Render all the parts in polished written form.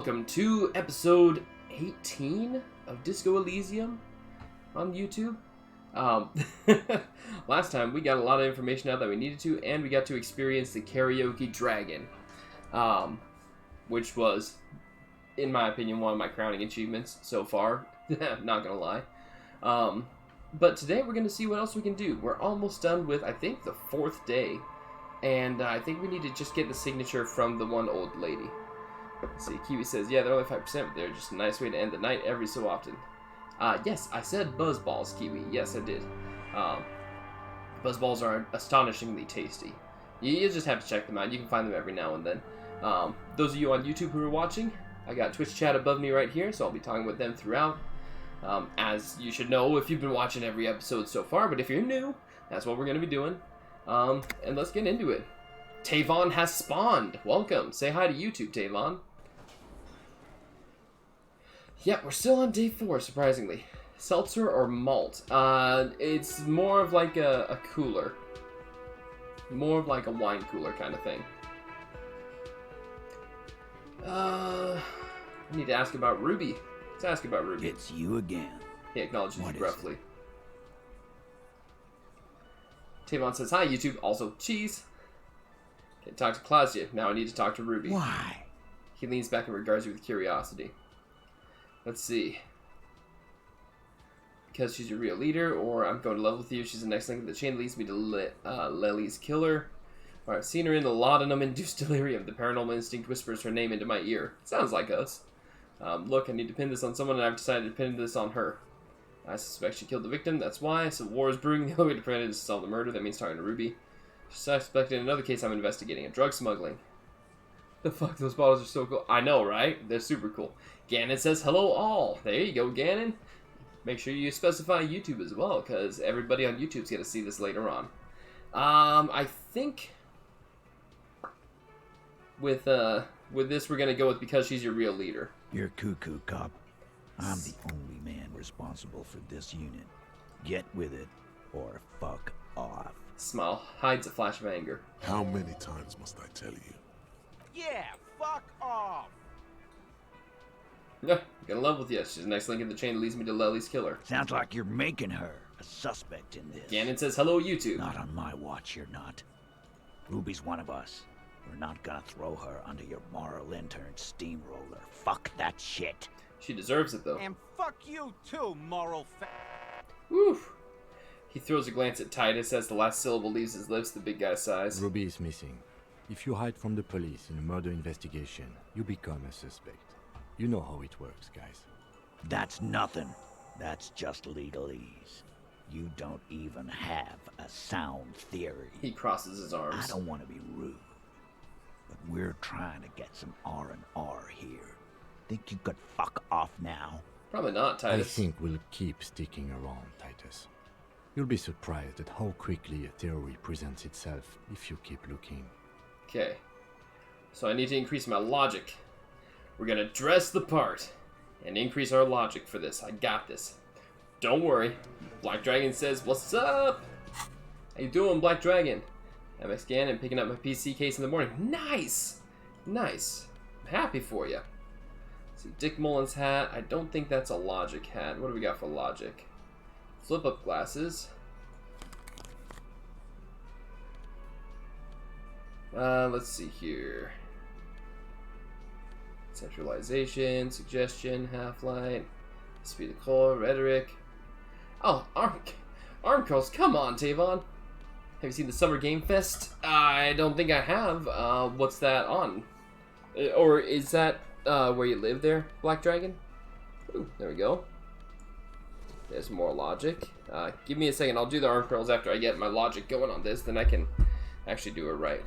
Welcome to episode 18 of Disco Elysium on YouTube. Last time we got a lot of information out that we needed to, and we got to experience the karaoke dragon, which was, in my opinion, one of my crowning achievements so far. Not gonna lie. But today we're gonna see what else we can do. We're almost done with, I think, the 4th day, and I think we need to just get the signature from the one old lady. Let's see, Kiwi says, yeah, they're only 5%, but they're just a nice way to end the night every so often. Yes, I said buzzballs, Kiwi. Yes, I did. Buzzballs are astonishingly tasty. You just have to check them out. You can find them every now and then. Those of you on YouTube who are watching, I got Twitch chat above me right here, so I'll be talking with them throughout. As you should know if you've been watching every episode so far, but if you're new, that's what we're going to be doing. And let's get into it. Tavon has spawned. Welcome. Say hi to YouTube, Tavon. Yeah, we're still on day 4, surprisingly. Seltzer or malt? It's more of like a cooler. More of like a wine cooler kind of thing. I need to ask about Ruby. Let's ask about Ruby. It's you again. He acknowledges you gruffly. Tavon says, hi, YouTube. Also, cheese. Can't talk to Claudia. Now I need to talk to Ruby. Why? He leans back and regards you with curiosity. Let's see. Because she's your real leader, or I'm going to level with you. She's the next link in the chain that leads me to Lely's killer. Or I've seen her in the laudanum-induced delirium. The paranormal instinct whispers her name into my ear. Sounds like us. Look, I need to pin this on someone, and I've decided to pin this on her. I suspect she killed the victim. That's why. So war is brewing. The only way to prevent it is to solve the murder. That means talking to Ruby. She's suspected in another case I'm investigating. A drug smuggling. The fuck, those bottles are so cool. I know, right? They're super cool. Ganon says, hello all. There you go, Ganon. Make sure you specify YouTube as well, because everybody on YouTube's going to see this later on. I think with this we're going to go with because she's your real leader. You're cuckoo, cop. I'm the only man responsible for this unit. Get with it, or fuck off. Smile hides a flash of anger. How many times must I tell you? Yeah, fuck off! Yeah, gonna love with you. She's the next link in the chain that leads me to Lely's killer. Sounds like you're making her a suspect in this. Ganon says, hello, YouTube. Not on my watch, you're not. Ruby's one of us. We're not gonna throw her under your moral intern steamroller. Fuck that shit. She deserves it, though. And fuck you too, moral Woof. He throws a glance at Titus as the last syllable leaves his lips, the big guy sighs. Ruby is missing. If you hide from the police in a murder investigation, you become a suspect. You know how it works, guys. That's nothing. That's just legalese. You don't even have a sound theory. He crosses his arms. I don't want to be rude, but we're trying to get some R&R here. Think you could fuck off now? Probably not, Titus. I think we'll keep sticking around, Titus. You'll be surprised at how quickly a theory presents itself if you keep looking. Okay. So I need to increase my logic. We're gonna dress the part and increase our logic for this. I got this. Don't worry. Black Dragon says, what's up? How you doing, Black Dragon? MX Ganon picking up my PC case in the morning. Nice! Nice. I'm happy for you. See, Dick Mullen's hat. I don't think that's a logic hat. What do we got for logic? Flip-up glasses. Let's see here. Centralization, suggestion, half-light, speed of core, rhetoric. Oh, arm curls. Come on, Tavon. Have you seen the Summer Game Fest? I don't think I have. What's that on? Or is that where you live there, Black Dragon? Ooh, there we go. There's more logic. Give me a second. I'll do the arm curls after I get my logic going on this. Then I can actually do it right.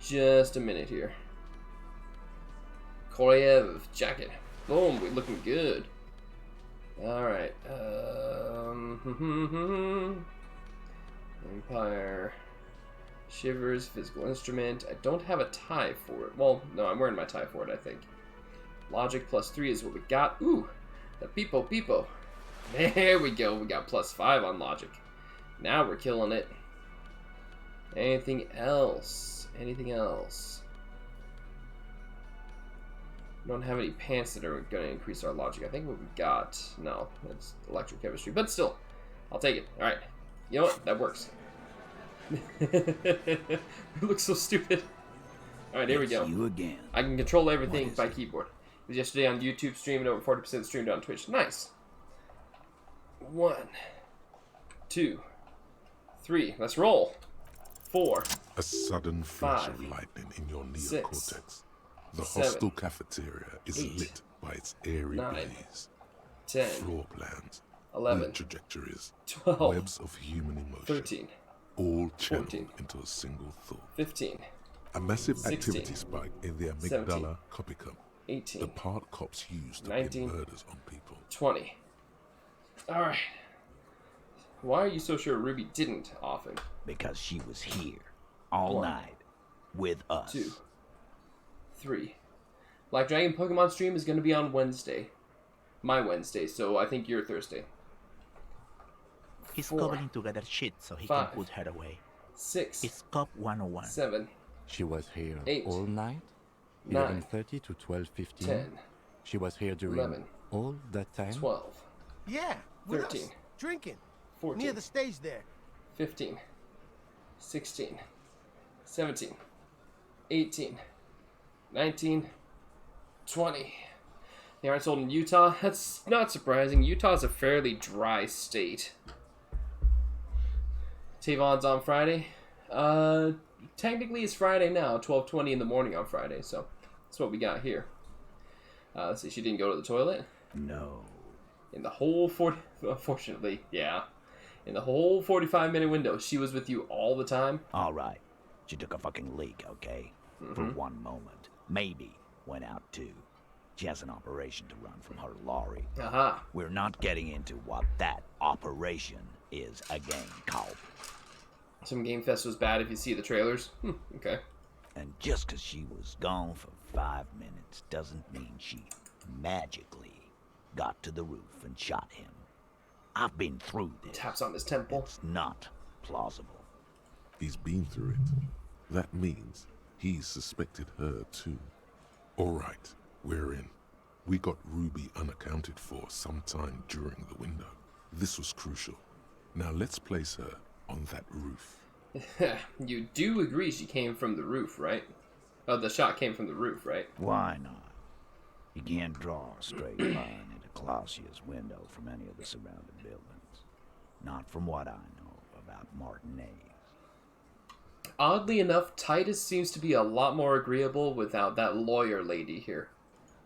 Just a minute here. Koreev jacket. Boom, we're looking good. Alright. Empire. Shivers, physical instrument. I don't have a tie for it. Well, no, I'm wearing my tie for it, I think. Logic +3 is what we got. Ooh, the peepo. There we go. We got +5 on logic. Now we're killing it. Anything else? Anything else? We don't have any pants that are going to increase our logic. I think what we got... No, that's electrochemistry. But still, I'll take it. Alright. You know what? That works. It looks so stupid. Alright, here we go. You again. I can control everything What is by it? keyboard. It was yesterday on YouTube stream and over 40% streamed on Twitch. Nice. 1, 2, 3. Let's roll. 4. A sudden flash of 5, lightning in your 6, neocortex. The 7, hostile cafeteria is 8, lit by its airy 9, blaze. 10, Floor plans, 11, route trajectories, 12, webs of human emotion, 13, all channeled 14, into a single thought. 15, A massive 16, activity spike in the 17, amygdala copicum, 18, the part cops use to 19, commit murders on people. 20. Alright. Why are you so sure Ruby didn't often? Because she was here all 1, night with us. 2, 3. Black Dragon Pokemon stream is going to be on Wednesday. My Wednesday, so I think you're Thursday. He's 4, cobbling together shit so he 5, can put her away. 6, It's Cop 101. 7, She was here 8, all night? 9, 11:30 to 12:15? 10, She was here during 11, all that time? 12, Yeah, with 13, us, drinking, 14, near the stage there. 15, 16, 17, 18, 19, 20. They aren't sold in Utah. That's not surprising. Utah's a fairly dry state. Tavon's on Friday. Technically it's Friday now, 12:20 in the morning on Friday, so that's what we got here. Let's see, she didn't go to the toilet. No. In the whole 40... Unfortunately, yeah. In the whole 45-minute window, she was with you all the time. All right. She took a fucking leak, okay? For one moment. Maybe went out too. She has an operation to run from her lorry. Aha. We're not getting into what that operation is again, Culp. Some Game Fest was bad if you see the trailers. Okay. And just 'cause she was gone for 5 minutes doesn't mean she magically got to the roof and shot him. I've been through this. Taps on his temple. It's not plausible. He's been through it. That means he's suspected her too. Alright, we're in. We got Ruby unaccounted for sometime during the window. This was crucial. Now let's place her on that roof. You do agree she came from the roof, right? Oh, the shot came from the roof, right? Why not? You can't draw a straight line into Clausia's window from any of the surrounding buildings. Not from what I know about Martinez. Oddly enough, Titus seems to be a lot more agreeable without that lawyer lady here.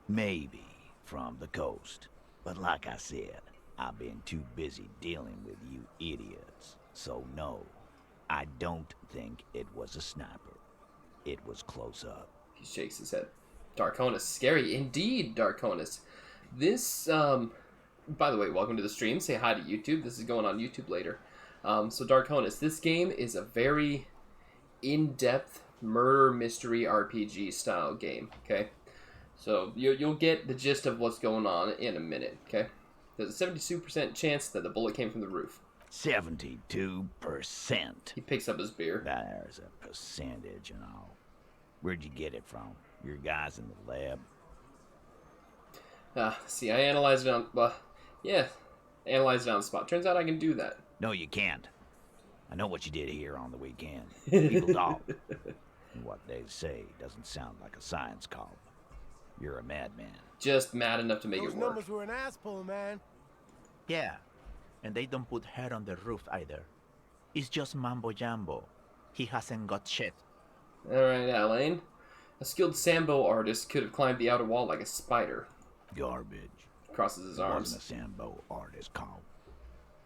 Maybe from the coast. But like I said, I've been too busy dealing with you idiots. So no, I don't think it was a sniper. It was close up. He shakes his head. Darkonus, scary indeed, Darkonus. This, by the way, welcome to the stream. Say hi to YouTube. This is going on YouTube later. So Darkonus, this game is a very in-depth murder mystery RPG style game, okay? So you'll get the gist of what's going on in a minute, okay? There's a 72% chance that the bullet came from the roof. 72%. He picks up his beer. There's a percentage and all. Where'd you get it from? Your guys in the lab? See, I analyzed it on, analyzed it on the spot. Turns out I can do that. No, you can't. I know what you did here on the weekend. People talk. And what they say doesn't sound like a science call. You're a madman. Just mad enough to make Those it work. numbers were an ass pull, man. Yeah, and they don't put her on the roof either. It's just mambo jambo. He hasn't got shit. Alright, Alain. A skilled Sambo artist could have climbed the outer wall like a spider. Garbage. Crosses his I arms. wasn't a Sambo artist, Carl.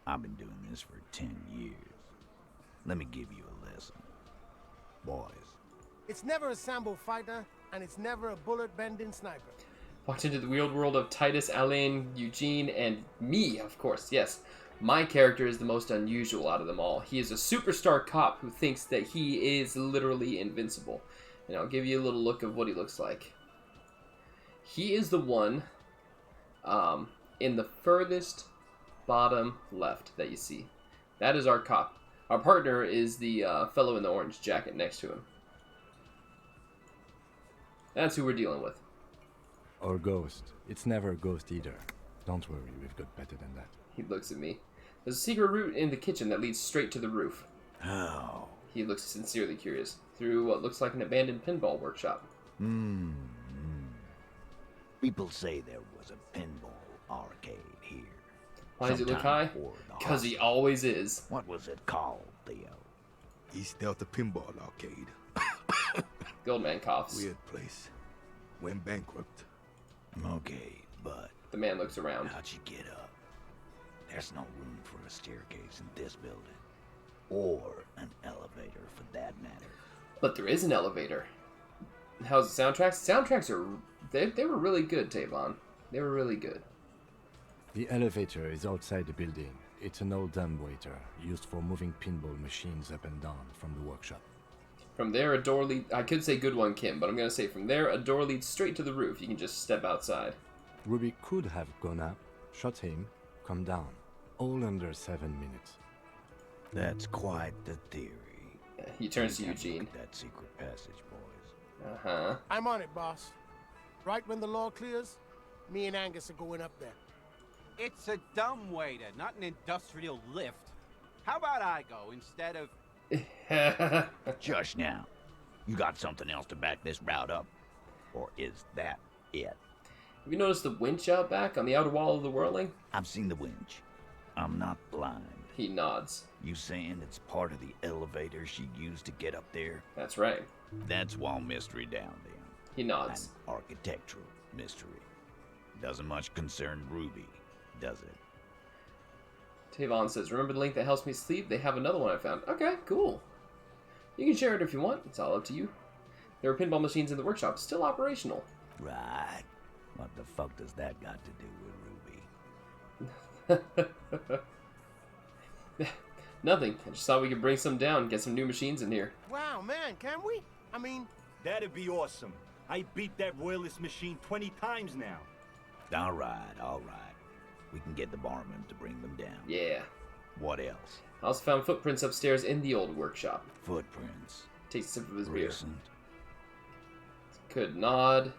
I've been doing this for 10 years. Let me give you a lesson. Boys, It's never a Sambo fighter, and it's never a bullet-bending sniper. Walked into the weird world of Titus, Alain, Eugene, and me, of course, yes. My character is the most unusual out of them all. He is a superstar cop who thinks that he is literally invincible. And I'll give you a little look of what he looks like. He is the one in the furthest bottom left that you see. That is our cop. Our partner is the fellow in the orange jacket next to him. That's who we're dealing with. Or ghost. It's never a ghost either. Don't worry, we've got better than that. He looks at me. There's a secret route in the kitchen that leads straight to the roof. How? He looks sincerely curious. Through what looks like an abandoned pinball workshop. People say there was a pinball arcade here. Why does he look sometime high? before the Because he hospital. always is. What was it called, Theo? East Delta Pinball Arcade. Goldman coughs. Weird place. Went bankrupt. Okay, but The man looks around. how'd you get up? There's no room for a staircase in this building. Or an elevator, for that matter. But there is an elevator. How's the soundtracks? Soundtracks are... They were really good, Tavon. They were really good. The elevator is outside the building. It's an old dumbwaiter, used for moving pinball machines up and down from the workshop. From there, a door leads... I could say good one, Kim, but I'm going to say from there, a door leads straight to the roof. You can just step outside. Ruby could have gone up, shot him, come down. All under 7 minutes. That's quite the theory. He turns to We gotta Eugene. look at that secret passage, boys. Uh-huh. I'm on it, boss. Right when the law clears, me and Angus are going up there. It's a dumbwaiter, not an industrial lift. How about I go instead of... Just now. You got something else to back this route up? Or is that it? Have you noticed the winch out back on the outer wall of the whirling? I've seen the winch. I'm not blind. He nods. You saying it's part of the elevator she used to get up there? That's right. That's wall mystery down then. He An nods. architectural mystery. Doesn't much concern Ruby, does it? Tavon says, remember the link that helps me sleep? They have another one I found. Okay, cool. You can share it if you want. It's all up to you. There are pinball machines in the workshop, still operational. Right. What the fuck does that got to do with Ruby? Nothing. I just thought we could bring some down and get some new machines in here. Wow, man, can we? I mean, That'd be awesome. I beat that royalist machine 20 times now. All right. We can get the barman to bring them down. Yeah. What else? I also found footprints upstairs in the old workshop. Footprints. Takes a sip of his beer. Recent. Could nod.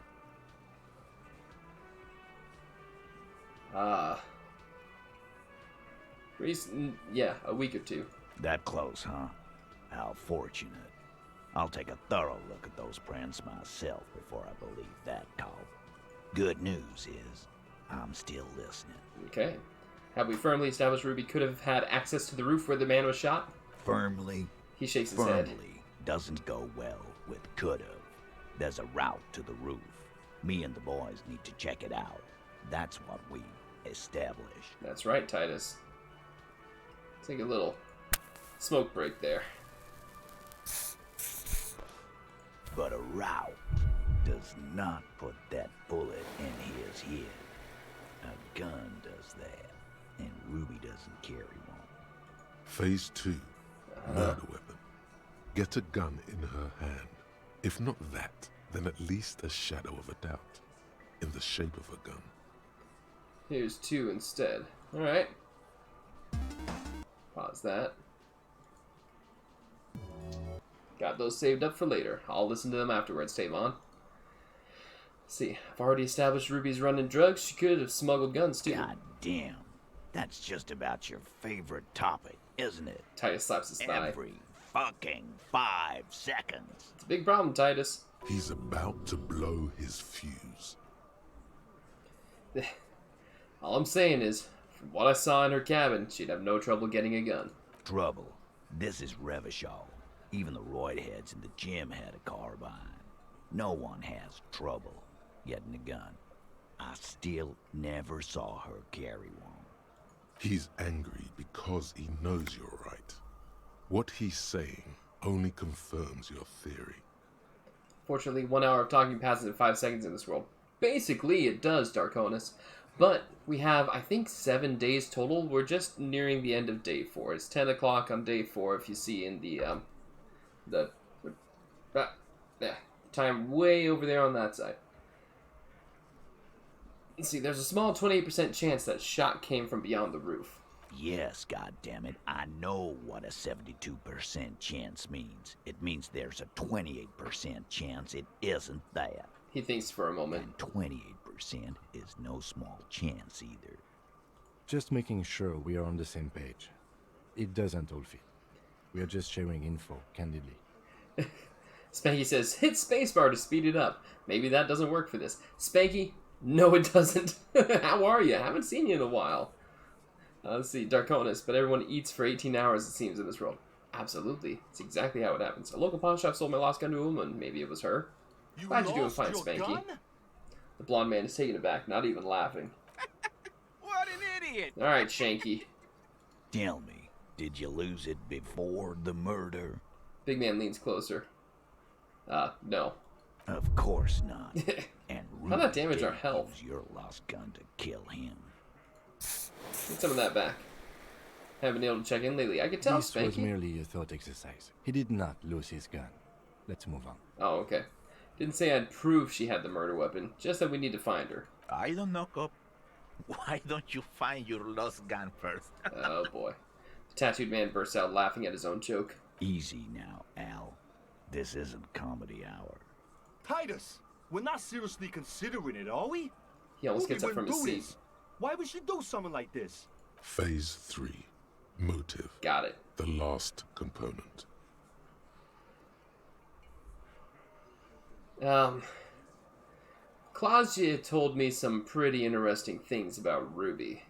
Recent, yeah, a week or two. That close, huh? How fortunate. I'll take a thorough look at those prints myself before I believe that talk. Good news is, I'm still listening. Okay. Have we firmly established Ruby could have had access to the roof where the man was shot? Firmly, He shakes his head. doesn't go well with could've. There's a route to the roof. Me and the boys need to check it out. That's what we establish. That's right, Titus. Take a little smoke break there. But a route does not put that bullet in his head. A gun does that, and Ruby doesn't carry one. Phase 2. Murder weapon. Get a gun in her hand. If not that, then at least a shadow of a doubt. In the shape of a gun. Here's 2 instead. Alright. Pause that. Got those saved up for later. I'll listen to them afterwards, Tavon. Let's see, I've already established Ruby's running drugs. She could have smuggled guns too. God damn. That's just about your favorite topic, isn't it? Titus slaps his thigh. Every fucking 5 seconds. It's a big problem, Titus. He's about to blow his fuse. All I'm saying is, from what I saw in her cabin, she'd have no trouble getting a gun. Trouble. This is Revachol. Even the roid heads in the gym had a carbine. No one has trouble getting a gun. I still never saw her carry one. He's angry because he knows you're right. What he's saying only confirms your theory. Fortunately, 1 hour of talking passes in 5 seconds in this world. Basically, it does, Darkonus. But we have, I think, 7 days total. We're just nearing the end of day 4. It's 10 o'clock on day 4 if you see in the time way over there on that side. Let's see, there's a small 28% chance that shot came from beyond the roof. Yes, goddammit, I know what a 72% chance means. It means there's a 28% chance it isn't that. He thinks for a moment. And 28% 50% is no small chance either. Just making sure we are on the same page. It doesn't all fit. We are just sharing info, candidly. Spanky says, hit spacebar to speed it up. Maybe that doesn't work for this. Spanky, no it doesn't. How are you? I haven't seen you in a while. Let's see, Darkonis, but everyone eats for 18 hours, it seems, in this world. Absolutely. It's exactly how it happens. A local pawn shop sold my lost gun to a woman. Maybe it was her. Glad you're doing fine, Spanky. Gun? The blonde man is taken aback, not even laughing. What an idiot! Alright, Shanky. Tell me, did you lose it before the murder? Big man leans closer. No. Of course not. And how'd that damage our health? Use your lost gun to kill him. Get some of that back. Haven't been able to check in lately. I could tell, This Spanky. was merely a thought exercise. He did not lose his gun. Let's move on. Oh, okay. Didn't say I'd prove she had the murder weapon. Just that we need to find her. I don't know, Cop. Why don't you find your lost gun first? Oh, boy. The tattooed man bursts out laughing at his own joke. Easy now, Al. This isn't comedy hour. Titus, we're not seriously considering it, are we? He almost Ruby gets up from his wouldn't do seat. this. Why would she do something like this? Phase 3. Motive. Got it. The last component. Claudia told me some pretty interesting things about Ruby.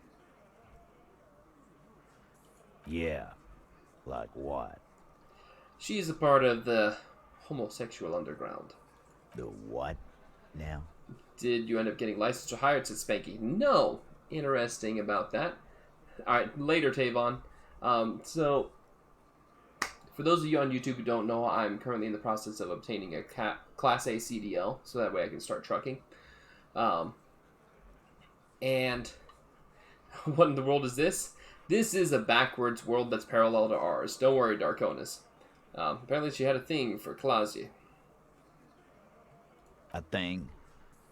Yeah. Like what? She's a part of the homosexual underground. The what now? Did you end up getting licensed or hired, said Spanky. No. Interesting about that. Alright, later, Tavon. So, for those of you on YouTube who don't know, I'm currently in the process of obtaining a Class A CDL, so that way I can start trucking. And what in the world is this? This is a backwards world that's parallel to ours. Don't worry, Darkonis. Apparently she had a thing for Claudia. A thing?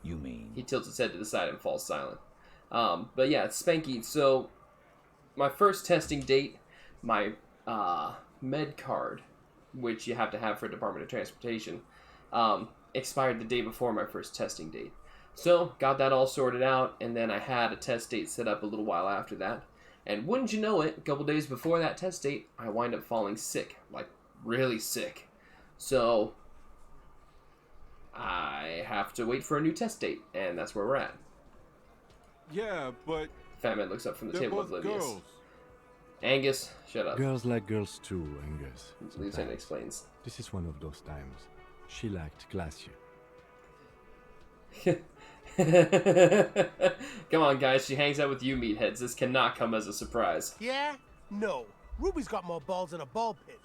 You mean? He tilts his head to the side and falls silent. But yeah, it's Spanky. So, my first testing date, my med card, which you have to have for Department of Transportation, expired the day before my first testing date. So, got that all sorted out, and then I had a test date set up a little while after that. And wouldn't you know it, a couple days before that test date, I wind up falling sick. Like, really sick. So, I have to wait for a new test date, and that's where we're at. Yeah, but Fat Man looks up from the they're table both oblivious. girls. Angus, shut up. Girls like girls too, Angus. Lieutenant sometimes. explains. This is one of those times. She liked Glacier. Come on, guys. She hangs out with you, meatheads. This cannot come as a surprise. Yeah? No. Ruby's got more balls than a ball pit.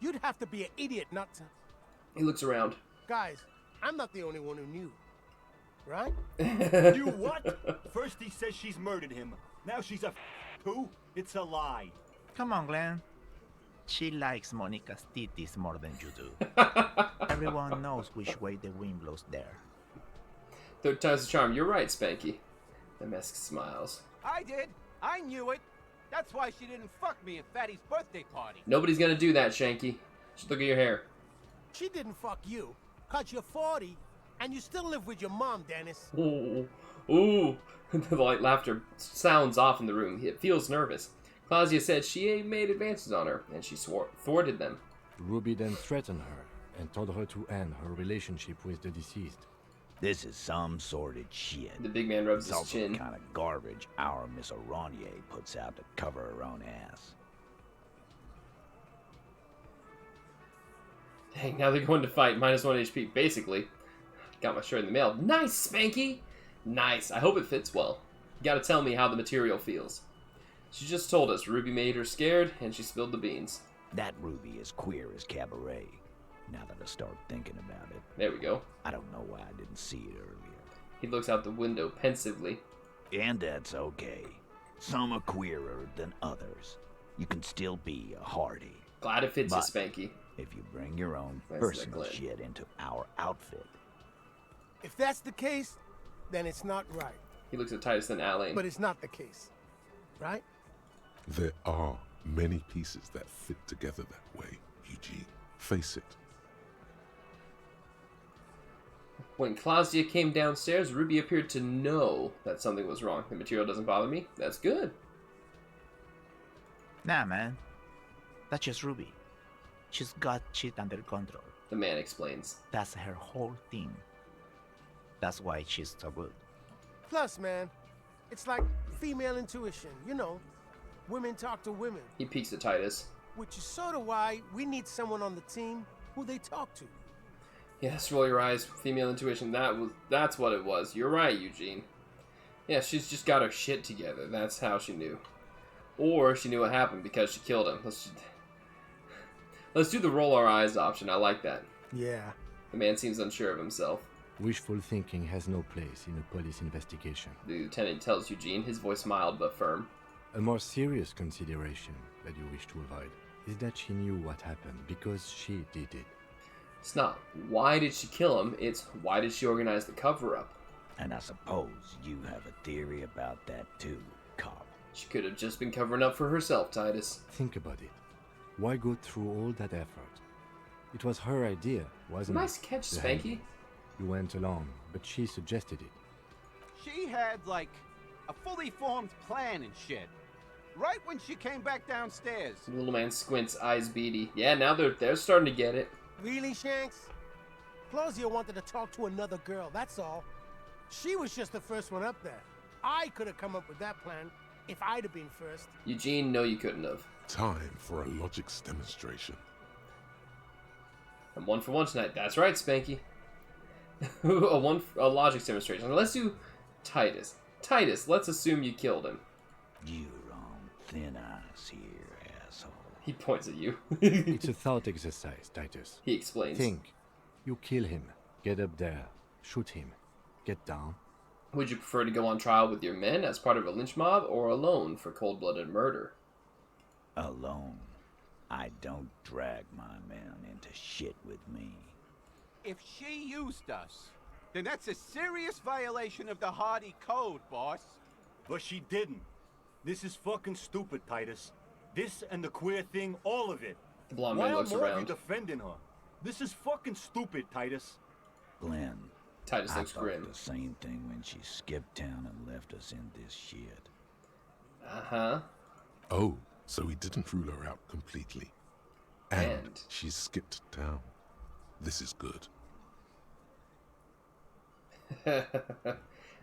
You'd have to be an idiot not to... He looks around. Guys, I'm not the only one who knew. Right? You what? First he says she's murdered him. Now she's a too? It's a lie. Come on, Glenn. She likes Monica's titties more than you do. Everyone knows which way the wind blows there. Third time's the charm. You're right, Spanky. The mask smiles. I did. I knew it. That's why she didn't fuck me at Fatty's birthday party. Nobody's gonna do that, Shanky. Just look at your hair. She didn't fuck you. Cause you're 40, and you still live with your mom, Dennis. Ooh. Ooh. The light laughter sounds off in the room. It feels nervous. Claudia said she made advances on her, and she thwarted them. Ruby then threatened her and told her to end her relationship with the deceased. This is some sordid shit. The big man rubs It's his also chin. the kind of garbage our Miss Aronier puts out to cover her own ass. Dang, now they're going to fight. -1 HP, basically. Got my shirt in the mail. Nice, Spanky! Nice. I hope it fits well. You gotta tell me how the material feels. She just told us Ruby made her scared, and she spilled the beans. That Ruby is queer as cabaret. Now that I start thinking about it, There we go. I don't know why I didn't see it earlier. He looks out the window pensively. And that's okay. Some are queerer than others. You can still be a Hardie. Glad it fits you, But- Spanky. If you bring your own That's personal Glenn. shit into our outfit. If that's the case, then it's not right. He looks at Titus and Alain. But it's not the case. Right? There are many pieces that fit together that way, Eugene. Face it. When Claudia came downstairs, Ruby appeared to know that something was wrong. The material doesn't bother me. That's good. Nah, man. That's just Ruby. She's got shit under control. The man explains. That's her whole thing. That's why she's so good. Plus, man, it's like female intuition. You know, women talk to women. He peeks at Titus. Which is sort of why we need someone on the team who they talk to. Yes, roll your eyes. Female intuition. That's what it was. You're right, Eugene. Yeah, she's just got her shit together. That's how she knew. Or she knew what happened because she killed him. Let's do the roll our eyes option. I like that. Yeah. The man seems unsure of himself. Wishful thinking has no place in a police investigation. The lieutenant tells Eugene, his voice mild but firm. A more serious consideration that you wish to avoid is that she knew what happened because she did it. It's not why did she kill him, it's why did she organize the cover-up. And I suppose you have a theory about that too, cop. She could have just been covering up for herself, Titus. Think about it. Why go through all that effort? It was her idea, wasn't it? Nice catch, The Spanky. hanging. You went along, but she suggested it. She had, like, a fully formed plan and shit. Right when she came back downstairs. The little man squints, eyes beady. Yeah, now they're starting to get it. Really, Shanks? Claudia wanted to talk to another girl, that's all. She was just the first one up there. I could have come up with that plan if I'd have been first. Eugene, no you couldn't have. Time for a logics demonstration. I'm 1 for 1 tonight. That's right, Spanky. a logic demonstration. Let's do Titus. Titus, let's assume you killed him. You're on thin ice here, asshole. He points at you. It's a thought exercise, Titus. He explains. Think. You kill him. Get up there. Shoot him. Get down. Would you prefer to go on trial with your men as part of a lynch mob or alone for cold-blooded murder? Alone. I don't drag my men into shit with me. If she used us, then that's a serious violation of the Hardie Code, boss. But she didn't. This is fucking stupid, Titus. This and the queer thing, all of it. The blonde Why man are looks more of you around. defending her? This is fucking stupid, Titus. Glenn, Titus I looks thought grim. the same thing when she skipped town and left us in this shit. Uh-huh. Oh, so he didn't rule her out completely. And And? she skipped town. This is good.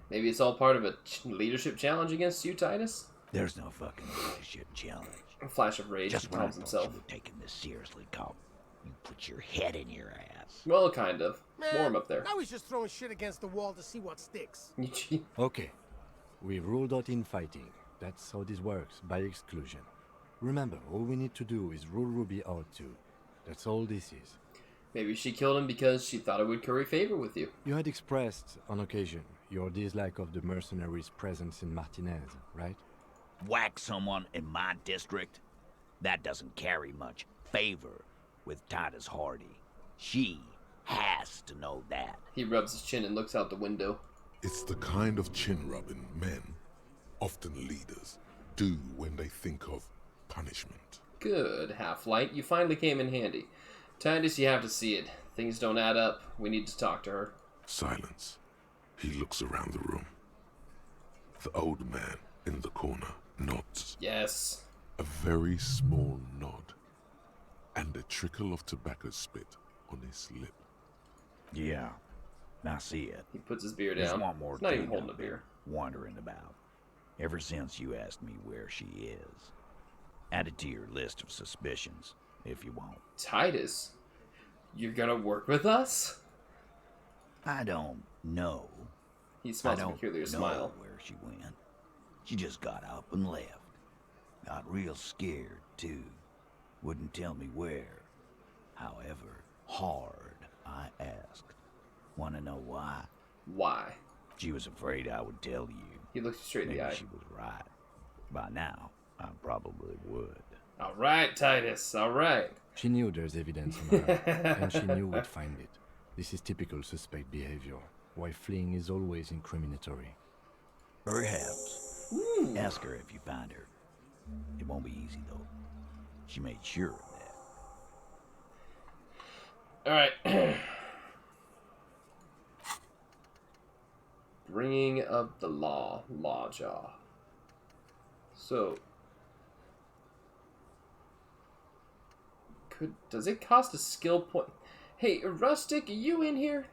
Maybe it's all part of a leadership challenge against you, Titus? There's no fucking leadership challenge. A flash of rage, Just he when I calms thought himself. you were taking this seriously, cop, you put your head in your ass. Well, kind of. Man, Warm up there. now he's just throwing shit against the wall to see what sticks. Eugene. Okay. We've ruled out infighting. That's how this works, by exclusion. Remember, all we need to do is rule Ruby out too. That's all this is. Maybe she killed him because she thought it would curry favor with you. You had expressed, on occasion, your dislike of the mercenaries' presence in Martinez, right? Whack someone in my district? That doesn't carry much favor with Titus Hardie. She has to know that. He rubs his chin and looks out the window. It's the kind of chin-rubbing men, often leaders, do when they think of punishment. Good, Half-Light. You finally came in handy. Titus, you have to see it. Things don't add up. We need to talk to her. Silence. He looks around the room. The old man in the corner nods. Yes. A very small nod. And a trickle of tobacco spit on his lip. Yeah, I see it. He puts his beer There's down. one more He's not thing even holding a I've been beer. wondering about. Ever since you asked me where she is. Add it to your list of suspicions, if you want. Titus, you're gonna work with us? I don't know. He I smiles a don't peculiar know smile. where she went. She just got up and left. Got real scared, too. Wouldn't tell me where. However, hard I asked. Want to know why? Why? She was afraid I would tell you. He looks you straight in Maybe the eye. she was right. By now, I probably would. All right, Titus. All right. She knew there's evidence on her, and she knew we'd find it. This is typical suspect behavior. Why fleeing is always incriminatory. Perhaps. Ask her if you find her. It won't be easy, though. She made sure of that. All right. Bringing up the law. Lawjaw. So... Does it cost a skill point? Hey, Rustic, are you in here?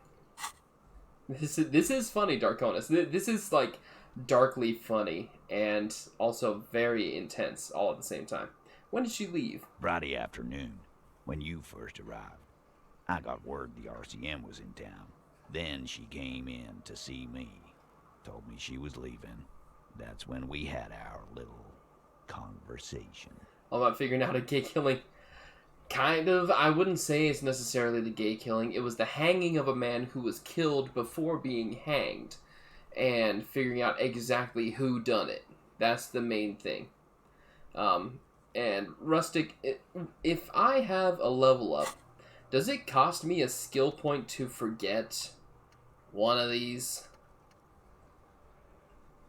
This is funny, Darkonus. This is, like, darkly funny and also very intense all at the same time. When did she leave? Friday afternoon, when you first arrived. I got word the RCM was in town. Then she came in to see me. Told me she was leaving. That's when we had our little conversation. All about figuring out a gay killing. Kind of. I wouldn't say it's necessarily the gay killing. It was the hanging of a man who was killed before being hanged. And figuring out exactly who done it. That's the main thing. And Rustic, if I have a level up, does it cost me a skill point to forget one of these?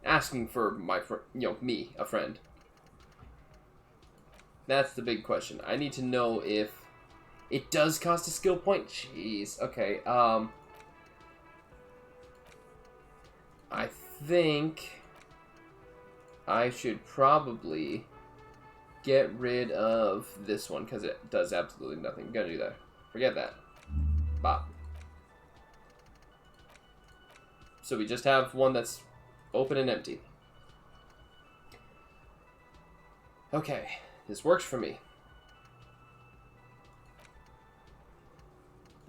Asking for my me, a friend. That's the big question. I need to know if it does cost a skill point. Jeez. Okay. I think I should probably get rid of this one because it does absolutely nothing. I'm gonna do that. Forget that. Bop. So we just have one that's open and empty. Okay. This works for me.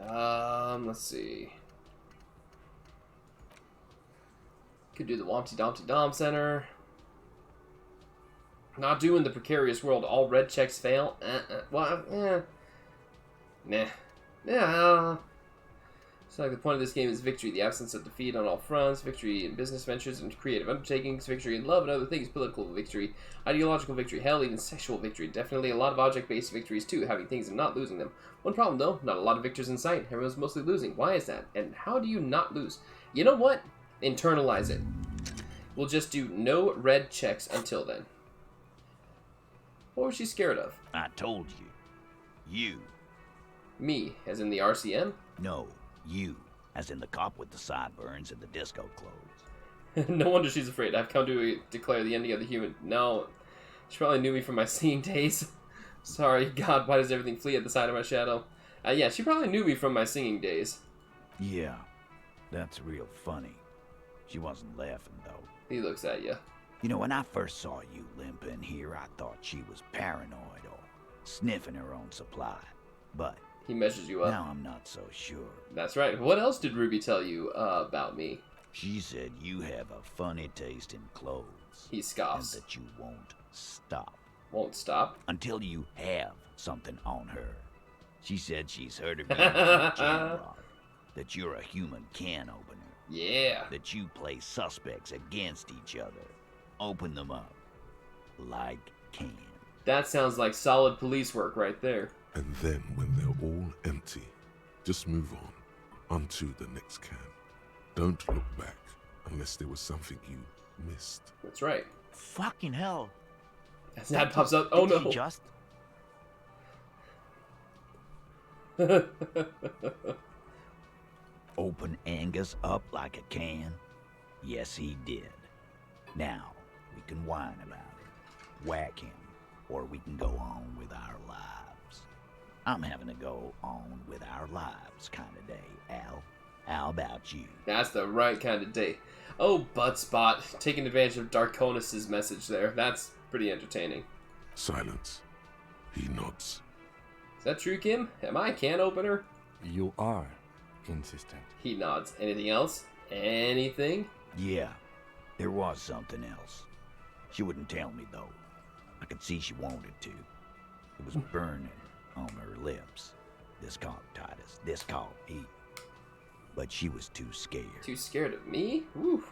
Let's see. Could do the Wompty Dompty Dom Center. Not doing the precarious world. All red checks fail. Nah. Yeah. So like the point of this game is victory, the absence of defeat on all fronts, victory in business ventures and creative undertakings, victory in love and other things, political victory, ideological victory, hell, even sexual victory. Definitely a lot of object-based victories too, having things and not losing them. One problem though, not a lot of victors in sight. Everyone's mostly losing. Why is that? And how do you not lose? You know what? Internalize it. We'll just do no red checks until then. What was she scared of? I told you. You. Me, as in the RCM? No, you. As in the cop with the sideburns and the disco clothes. No wonder she's afraid. I've come to declare the ending of the human. No. She probably knew me from my singing days. Sorry, God, why does everything flee at the sight of my shadow? Yeah, she probably knew me from my singing days. Yeah, that's real funny. She wasn't laughing, though. He looks at you. You know, when I first saw you limping here, I thought she was paranoid or sniffing her own supply. But he measures you up. Now I'm not so sure. That's right. What else did Ruby tell you about me? She said you have a funny taste in clothes. He scoffs. And that you won't stop. Won't stop? Until you have something on her. She said she's heard of you that you're a human can opener. Yeah. That you play suspects against each other. Open them up. Like cans. That sounds like solid police work right there. And then when they're all empty, just move on. Onto the next can. Don't look back unless there was something you missed. That's right. Fucking hell. As that pops up. Oh no. He just... Open Angus up like a can? Yes, he did. Now, we can whine about it. Whack him. Or we can go on with our lives. I'm having to go on with our lives kind of day, Al. How about you? That's the right kind of day. Oh, Buttspot. Taking advantage of Darkonus' message there. That's pretty entertaining. Silence. He nods. Is that true, Kim? Am I a can opener? You are consistent. He nods. Anything else? Anything? Yeah, there was something else. She wouldn't tell me, though. I could see she wanted to. It was burning on her lips. This called Titus. This called heat. But she was too scared. Too scared of me? Woo.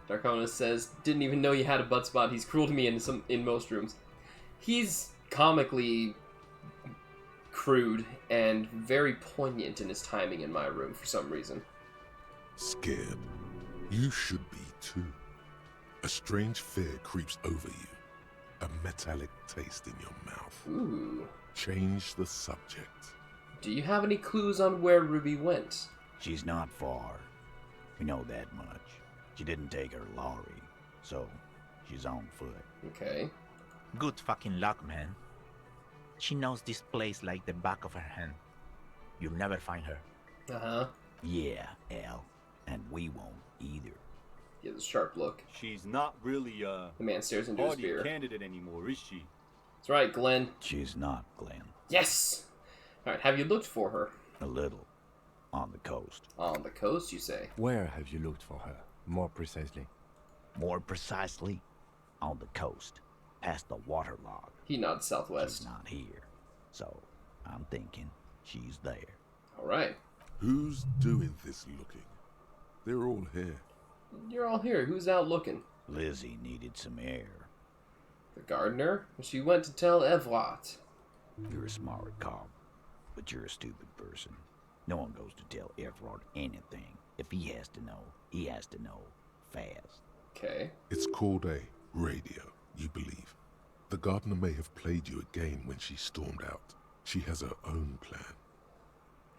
Darkonus says, didn't even know you had a butt spot. He's cruel to me in most rooms. He's comically crude and very poignant in his timing in my room for some reason. Scared. You should be too. A strange fear creeps over you. A metallic taste in your mouth. Ooh. Change the subject. Do you have any clues on where Ruby went? She's not far. We know that much. She didn't take her lorry, so she's on foot. Okay. Good fucking luck, man. She knows this place like the back of her hand. You'll never find her. Uh-huh. Yeah, Al, and we won't either. He has a sharp look. She's not really The man stares into his Hardie beer. candidate anymore, is she? That's right, Glenn. She's not, Glenn. Yes! Alright, have you looked for her? A little. On the coast. On the coast, you say? Where have you looked for her? More precisely. More precisely, on the coast, past the waterlog. He nods southwest. She's not here, so I'm thinking she's there. Alright. Who's doing this looking? They're all here. You're all here. Who's out looking? Lizzie needed some air. The gardener? She went to tell Evrat. You're a smart cop, but you're a stupid person. No one goes to tell Everard anything. If he has to know, he has to know fast. Okay. It's called a radio, you believe. The gardener may have played you a game when she stormed out. She has her own plan.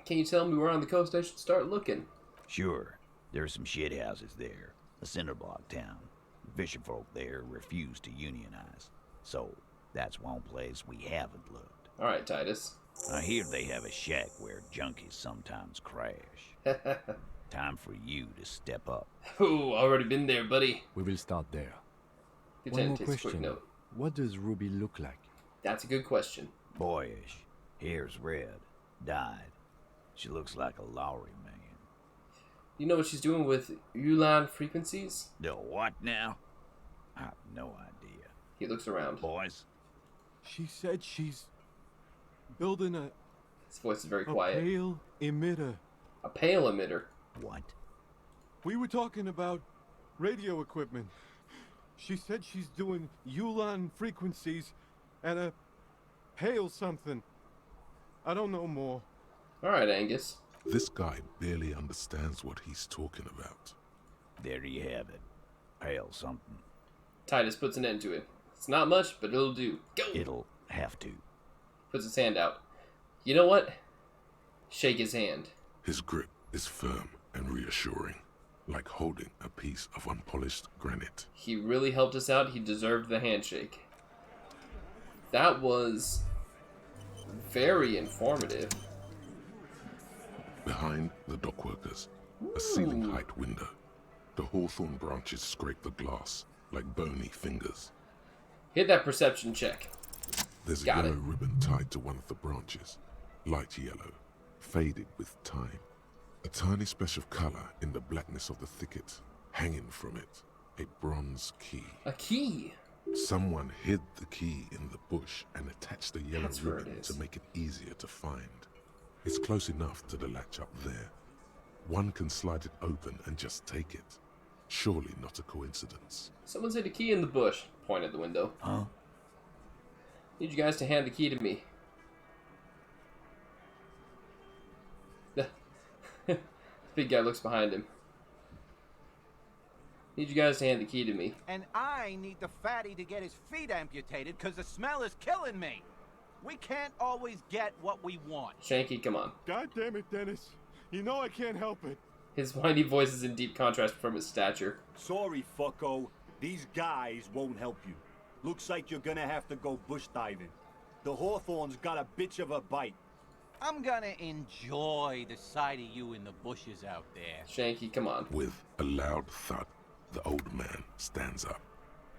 Can you tell me where on the coast I should start looking? Sure, there are some shit houses there. A cinder block town. Fisherfolk there refuse to unionize. So, that's one place we haven't looked. Alright, Titus. I hear they have a shack where junkies sometimes crash. Time for you to step up. Ooh, already been there, buddy. We will start there. One Lieutenant more takes a quick question. note. What does Ruby look like? That's a good question. Boyish. Hair's red. Dyed. She looks like a lorry man. You know what she's doing with Ulan frequencies? The what now? I have no idea. He looks around. Boys? She said she's building His voice is very quiet. pale emitter. A pale emitter. What? We were talking about radio equipment. She said she's doing Ulan frequencies and a pale something. I don't know more. Alright, Angus. This guy barely understands what he's talking about. There you have it. Pale something. Titus puts an end to it. It's not much, but it'll do. Go! It'll have to. Puts his hand out. You know what? Shake his hand. His grip is firm and reassuring, like holding a piece of unpolished granite. He really helped us out. He deserved the handshake. That was very informative. Behind the dockworkers, a ceiling-height window. The hawthorn branches scrape the glass like bony fingers. Hit that perception check. There's a Got yellow it. ribbon tied to one of the branches, light yellow, faded with time. A tiny splash of color in the blackness of the thicket. Hanging from it, a bronze key. A key. Someone hid the key in the bush and attached the yellow That's where it ribbon is. to make it easier to find. It's close enough to the latch up there. One can slide it open and just take it. Surely not a coincidence. Someone's hid a key in the bush. Point at the window. Huh? Need you guys to hand the key to me. The big guy looks behind him. Need you guys to hand the key to me. And I need the fatty to get his feet amputated because the smell is killing me. We can't always get what we want. Shanky, come on. God damn it, Dennis. You know I can't help it. His whiny voice is in deep contrast from his stature. Sorry, fucko. These guys won't help you. Looks like you're gonna have to go bush diving. The Hawthorne's got a bitch of a bite. I'm gonna enjoy the sight of you in the bushes out there. Shanky, come on. With a loud thud, the old man stands up,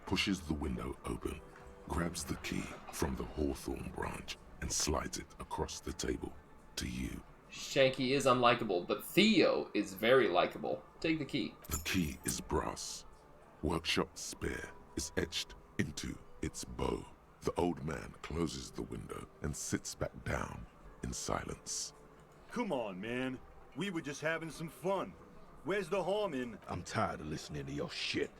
pushes the window open, grabs the key from the hawthorn branch, and slides it across the table to you. Shanky is unlikable, but Theo is very likable. Take the key. The key is brass. Workshop spare is etched into its bow. The old man closes the window and sits back down in silence. Come on, man. We were just having some fun. Where's the harm in... I'm tired of listening to your shit.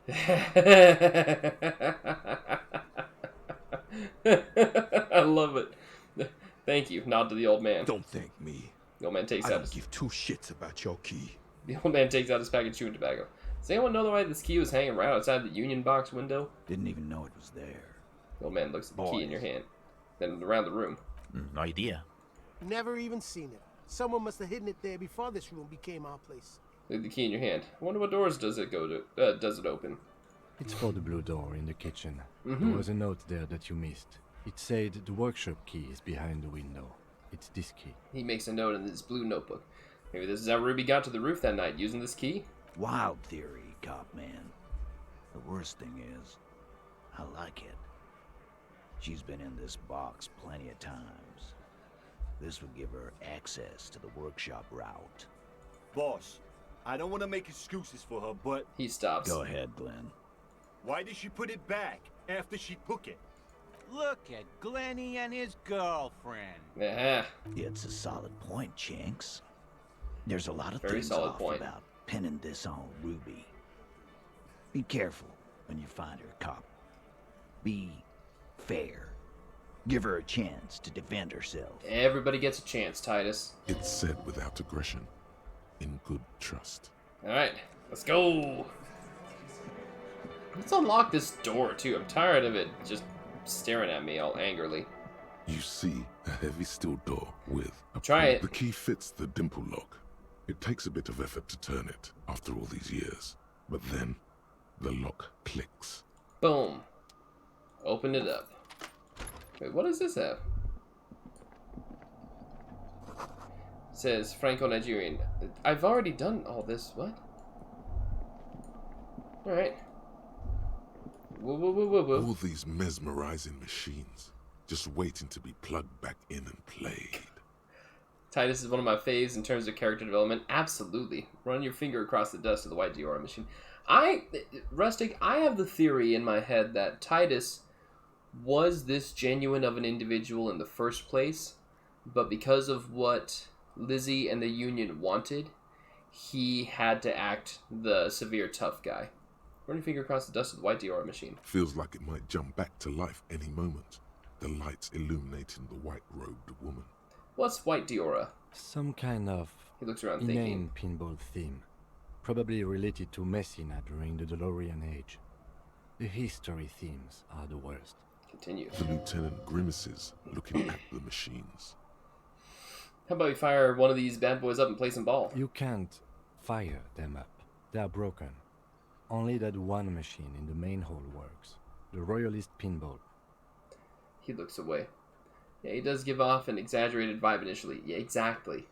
I love it. Thank you. Nod to the old man. Don't thank me. The old man takes I out don't his... give two shits about your key. The old man takes out his pack of chewing tobacco. Does anyone know why this key was hanging right outside the union box window? Didn't even know it was there. The old man looks at the key in Boys. your hand. Then around the room. No idea. Never even seen it. Someone must have hidden it there before this room became our place. Leave the key in your hand. I wonder what doors does it go to? Does it open? It's for the blue door in the kitchen. Mm-hmm. There was a note there that you missed. It said the workshop key is behind the window. It's this key. He makes a note in his blue notebook. Maybe this is how Ruby got to the roof that night, using this key? Wild theory, cop man. The worst thing is, I like it. She's been in this box plenty of times. This would give her access to the workshop route. Boss, I don't want to make excuses for her, but... He stops. Go ahead, Glenn. Why did she put it back after she took it? Look at Glenny and his girlfriend. Yeah. It's a solid point, Chinks. There's a lot of Very things solid off point. about pinning this on Ruby. Be careful when you find her, cop. Be fair. Give her a chance to defend herself. Everybody gets a chance, Titus. It's said without aggression, in good trust. Alright, let's go. Let's unlock this door, too. I'm tired of it just staring at me all angrily. You see a heavy steel door with a Try pull. it. The key fits the dimple lock. It takes a bit of effort to turn it after all these years, but then the lock clicks. Boom. Open it up. Wait, what does this have? It says Franco-Nigerian. I've already done all this. What? Alright. Whoa, whoa, whoa, whoa, whoa. All these mesmerizing machines, just waiting to be plugged back in and played. Titus is one of my faves in terms of character development. Absolutely. Run your finger across the dust of the white Diora machine. Rustic, I have the theory in my head that Titus was this genuine of an individual in the first place, but because of what Lizzie and the Union wanted, he had to act the severe tough guy. Run your finger across the dust of the white Diora machine. Feels like it might jump back to life any moment. The lights illuminating the white-robed woman. What's white Diora? Some kind of He looks around inane thinking. pinball theme. Probably related to Messina during the DeLorean age. The history themes are the worst. Continue. The lieutenant grimaces, looking at the machines. How about we fire one of these bad boys up and play some ball? You can't fire them up. They are broken. Only that one machine in the main hall works. The Royalist pinball. He looks away. Yeah, he does give off an exaggerated vibe initially. Yeah, exactly.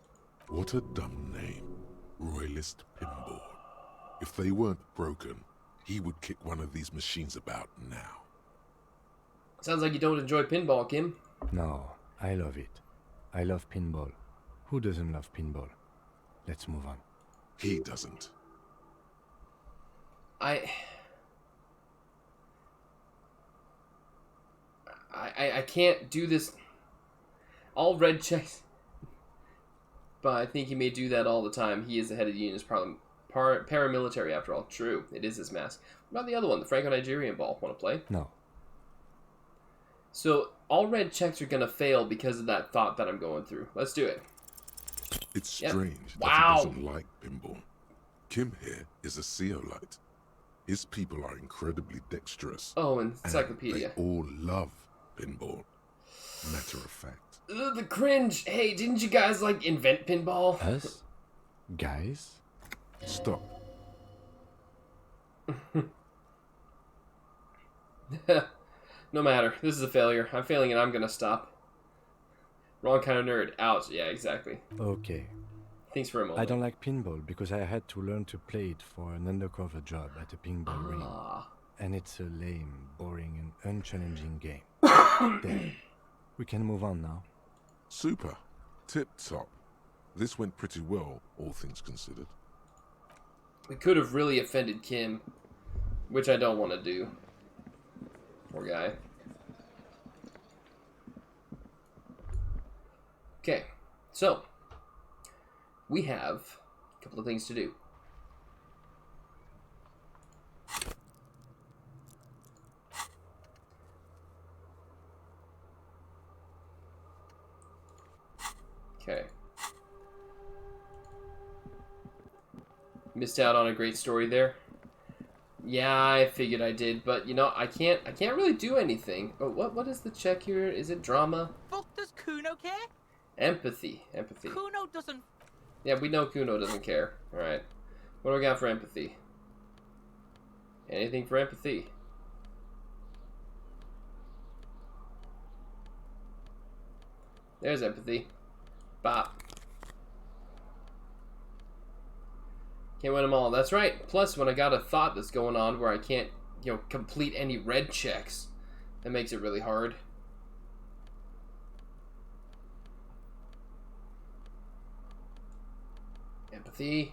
What a dumb name. Royalist Pinball. If they weren't broken, he would kick one of these machines about now. Sounds like you don't enjoy pinball, Kim. No, I love it. I love pinball. Who doesn't love pinball? Let's move on. He doesn't. I can't do this. All red checks. But I think he may do that all the time. He is the head of the Union's paramilitary, after all. True, it is his mask. What about the other one, the Franco-Nigerian ball? Want to play? No. So, all red checks are going to fail because of that thought that I'm going through. Let's do it. It's strange that Wow. he doesn't like pinball. Kim here is a Zeolite. His people are incredibly dexterous. Oh, and encyclopedia. they all love pinball. Matter of fact. Ugh, the cringe. Hey, didn't you guys, invent pinball? Us? Guys? Stop. No matter. This is a failure. I'm failing and I'm gonna stop. Wrong kind of nerd. Ouch. Yeah, exactly. Okay. Thanks for a moment. I don't like pinball because I had to learn to play it for an undercover job at a pinball ring. And it's a lame, boring, and unchallenging game. There. We can move on now. Super. Tip-top. This went pretty well, all things considered. We could have really offended Kim, which I don't want to do. Poor guy. Okay, so we have a couple of things to do. Okay. Missed out on a great story there. Yeah, I figured I did, but I can't really do anything. Oh, what is the check here? Is it drama? Fuck does Kuno care? Empathy. Kuno doesn't. Yeah, we know Kuno doesn't care. All right. What do I got for empathy? Anything for empathy? There's empathy. Bop. Can't win them all. That's right. Plus, when I got a thought that's going on where I can't, complete any red checks, that makes it really hard. Empathy.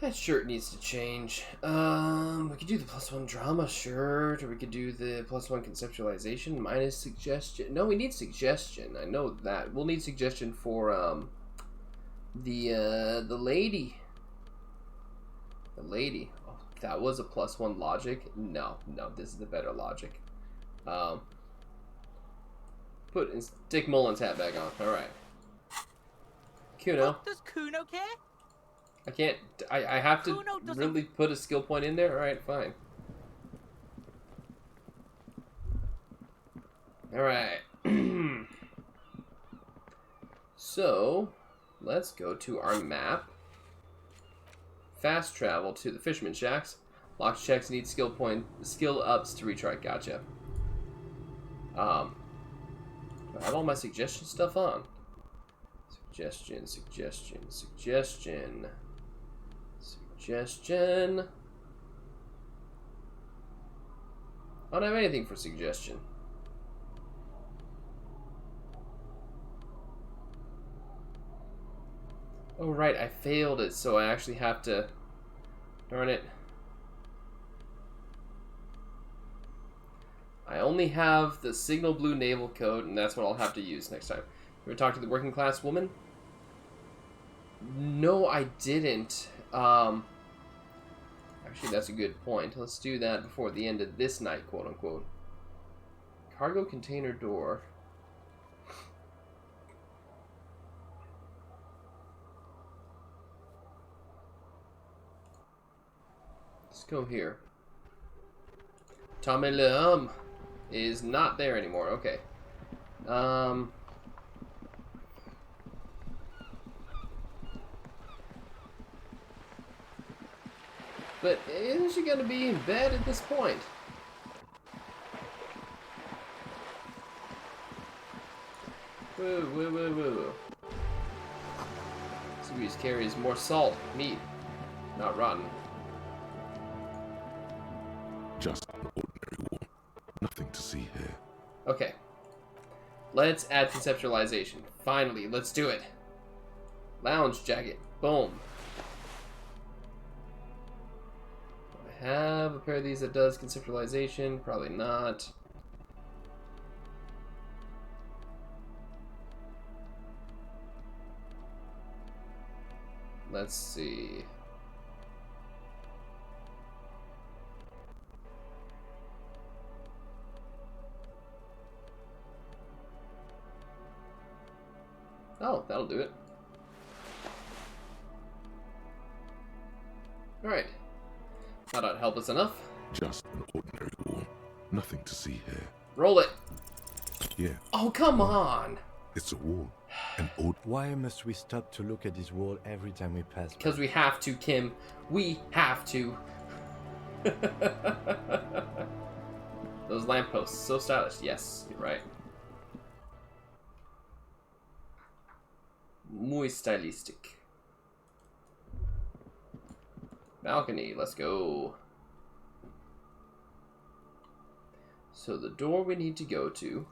That shirt needs to change. We could do the +1 drama shirt, or we could do the +1 conceptualization minus suggestion. No, we need suggestion. I know that. We'll need suggestion for the lady. The lady. Oh, that was a +1 logic. No, this is the better logic. Stick Mullen's hat back on. All right. Kuno. Does Kuno care? I can't. I have to really put a skill point in there. All right, fine. All right. So, let's go to our map. Fast travel to the Fisherman Shacks. Locked checks need skill ups to retry. Gotcha. I have all my suggestion stuff on. Suggestion. I don't have anything for suggestion. Oh, right, I failed it, so I actually have to... Darn it. I only have the signal blue naval code, and that's what I'll have to use next time. You ever talk to the working class woman? No, I didn't. Actually, that's a good point. Let's do that before the end of this night, quote unquote. Cargo container door. Let's go here. Tommy Leum is not there anymore. Okay. But isn't she gonna be in bed at this point? Whoa. Squeeze carries more salt, meat, not rotten. Just an ordinary wall. Nothing to see here. Okay. Let's add conceptualization. Finally, let's do it. Lounge jacket. Boom. I have a pair of these that does conceptualization. Probably not. Let's see. Oh, that'll do it. Alright. That ought to help us enough. Just an ordinary wall. Nothing to see here. Roll it. Yeah. Oh, come on. It's a wall. An old. Why must we stop to look at this wall every time we pass? Because we have to, Kim. We have to. Those lampposts, so stylish. Yes, you're right. Muy stylistic. Balcony, let's go. So the door we need to go to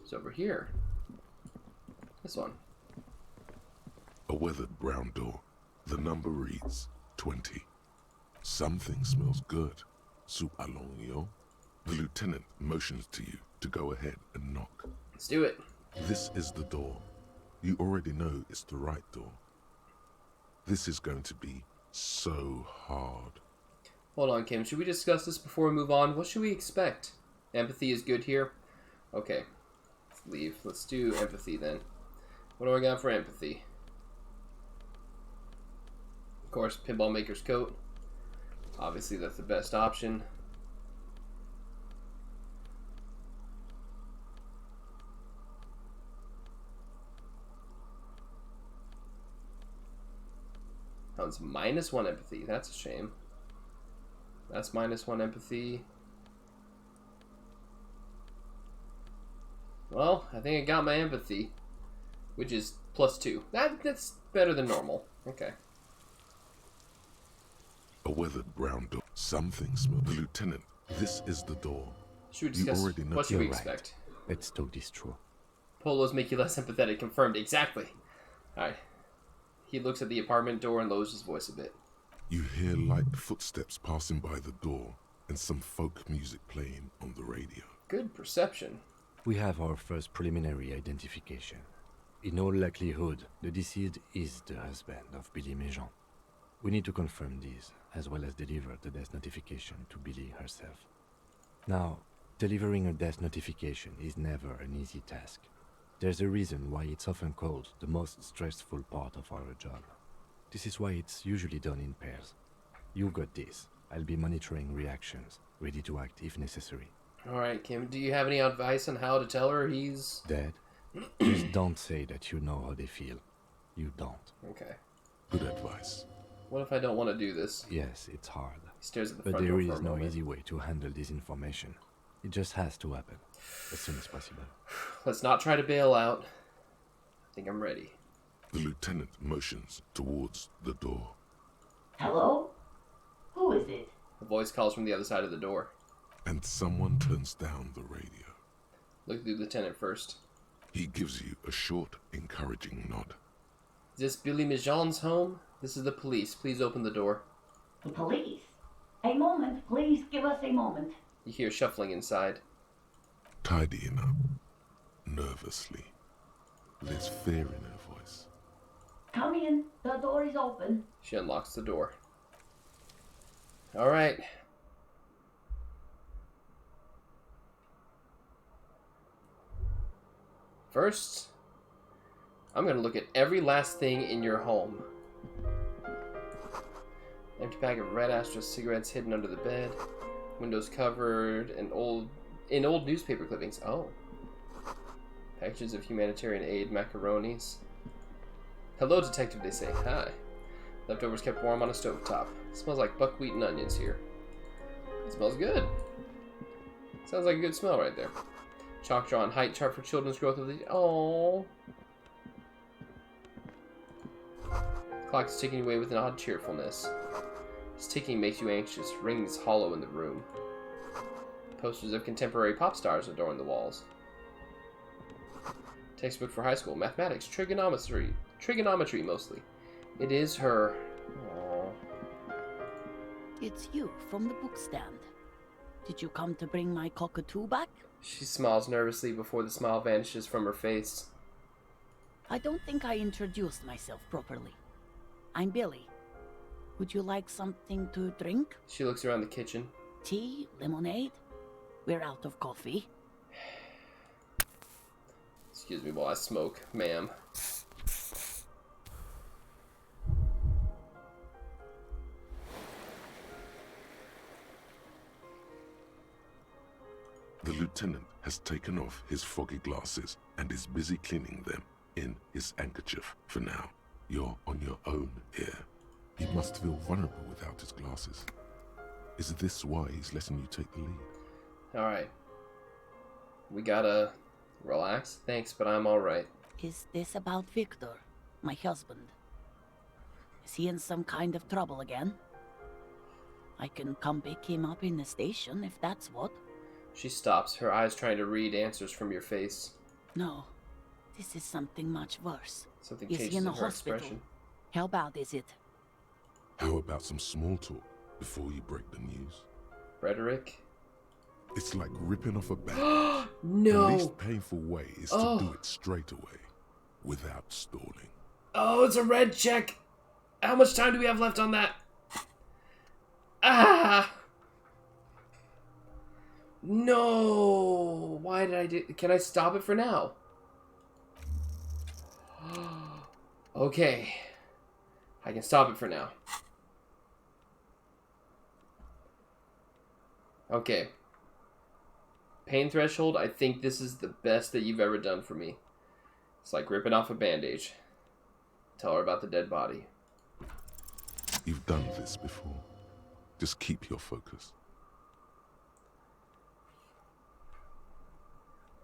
is over here. This one. A weathered brown door. The number reads 20. Something smells good. Soup allons, yo. The lieutenant motions to you to go ahead and knock. Let's do it. This is the door. You already know it's the right door. This is going to be so hard. Hold on, Kim. Should we discuss this before we move on? What should we expect? Empathy is good here? Okay. Let's leave. Let's do empathy then. What do I got for empathy? Of course, Pinball Maker's coat. Obviously, that's the best option. Oh, it's -1 empathy. That's a shame. That's -1 empathy. Well, I think I got my empathy, which is +2. That's better than normal. Okay. A weathered brown door. Something smells. The lieutenant, this is the door. Should we discuss already know. what should we You're right. expect? Let's talk this through. Polos make you less empathetic. Confirmed. Exactly. Alright. He looks at the apartment door and lowers his voice a bit. You hear light footsteps passing by the door and some folk music playing on the radio. Good perception. We have our first preliminary identification. In all likelihood, the deceased is the husband of Billy Méjean. We need to confirm this, as well as deliver the death notification to Billy herself. Now, delivering a death notification is never an easy task. There's a reason why it's often called the most stressful part of our job. This is why it's usually done in pairs. You got this. I'll be monitoring reactions, ready to act if necessary. Alright, Kim, do you have any advice on how to tell her he's... Dead? Just don't say that you know how they feel. You don't. Okay. Good advice. What if I don't want to do this? Yes, it's hard. He stares at the But front there door for is a no moment. easy way to handle this information. It just has to happen, as soon as possible. Let's not try to bail out. I think I'm ready. The lieutenant motions towards the door. Hello? Who is it? A voice calls from the other side of the door. And someone turns down the radio. Look at the lieutenant first. He gives you a short, encouraging nod. Is this Billy Méjean's home? This is the police. Please open the door. The police? A moment, please give us a moment. You hear shuffling inside. Tidying up, nervously. There's fear in her voice. Come in, the door is open. She unlocks the door. Alright. First, I'm going to look at every last thing in your home. Empty pack of red Astra cigarettes hidden under the bed. Windows covered in old newspaper clippings. Oh. Packages of humanitarian aid, macaronis. Hello, detective, they say. Hi. Leftovers kept warm on a stovetop. It smells like buckwheat and onions here. It smells good. Sounds like a good smell right there. Chalk drawn height chart for children's growth of the... Oh. Clock is ticking away with an odd cheerfulness. Its ticking makes you anxious. Rings hollow in the room. Posters of contemporary pop stars adorn the walls. Textbook for high school. Mathematics. Trigonometry. Trigonometry, mostly. It is her. Aww. It's you from the book stand. Did you come to bring my cockatoo back? She smiles nervously before the smile vanishes from her face. I don't think I introduced myself properly. I'm Billy. Would you like something to drink? She looks around the kitchen. Tea? Lemonade? We're out of coffee. Excuse me while I smoke, ma'am. The lieutenant has taken off his foggy glasses and is busy cleaning them in his handkerchief. For now, you're on your own here. He must feel vulnerable without his glasses. Is this why he's letting you take the lead? Alright. We gotta relax. Thanks, but I'm alright. Is this about Victor, my husband? Is he in some kind of trouble again? I can come pick him up in the station if that's what. She stops, her eyes trying to read answers from your face. No, this is something much worse. Something Is he changes in in the her hospital? expression. How bad is it? How about some small talk before you break the news? Rhetoric? It's like ripping off a bandage. No! The least painful way is to do it straight away, without stalling. Oh, it's a red check! How much time do we have left on that? Ah! No! Why did I do... Can I stop it for now? Okay. I can stop it for now. Okay. Pain threshold, I think this is the best that you've ever done for me. It's like ripping off a bandage. Tell her about the dead body. You've done this before. Just keep your focus.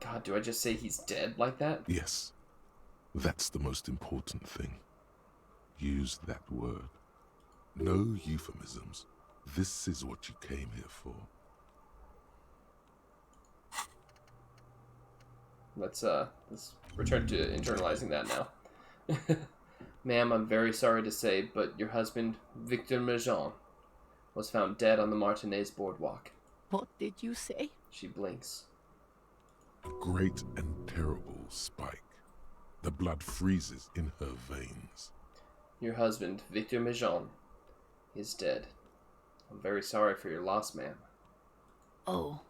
God, do I just say he's dead like that? Yes. That's the most important thing. Use that word. No euphemisms. This is what you came here for. Let's return to internalizing that now. Ma'am, I'm very sorry to say, but your husband, Victor Merjean, was found dead on the Martinez boardwalk. What did you say? She blinks. A great and terrible spike. The blood freezes in her veins. Your husband, Victor Merjean, is dead. I'm very sorry for your loss, ma'am. Oh.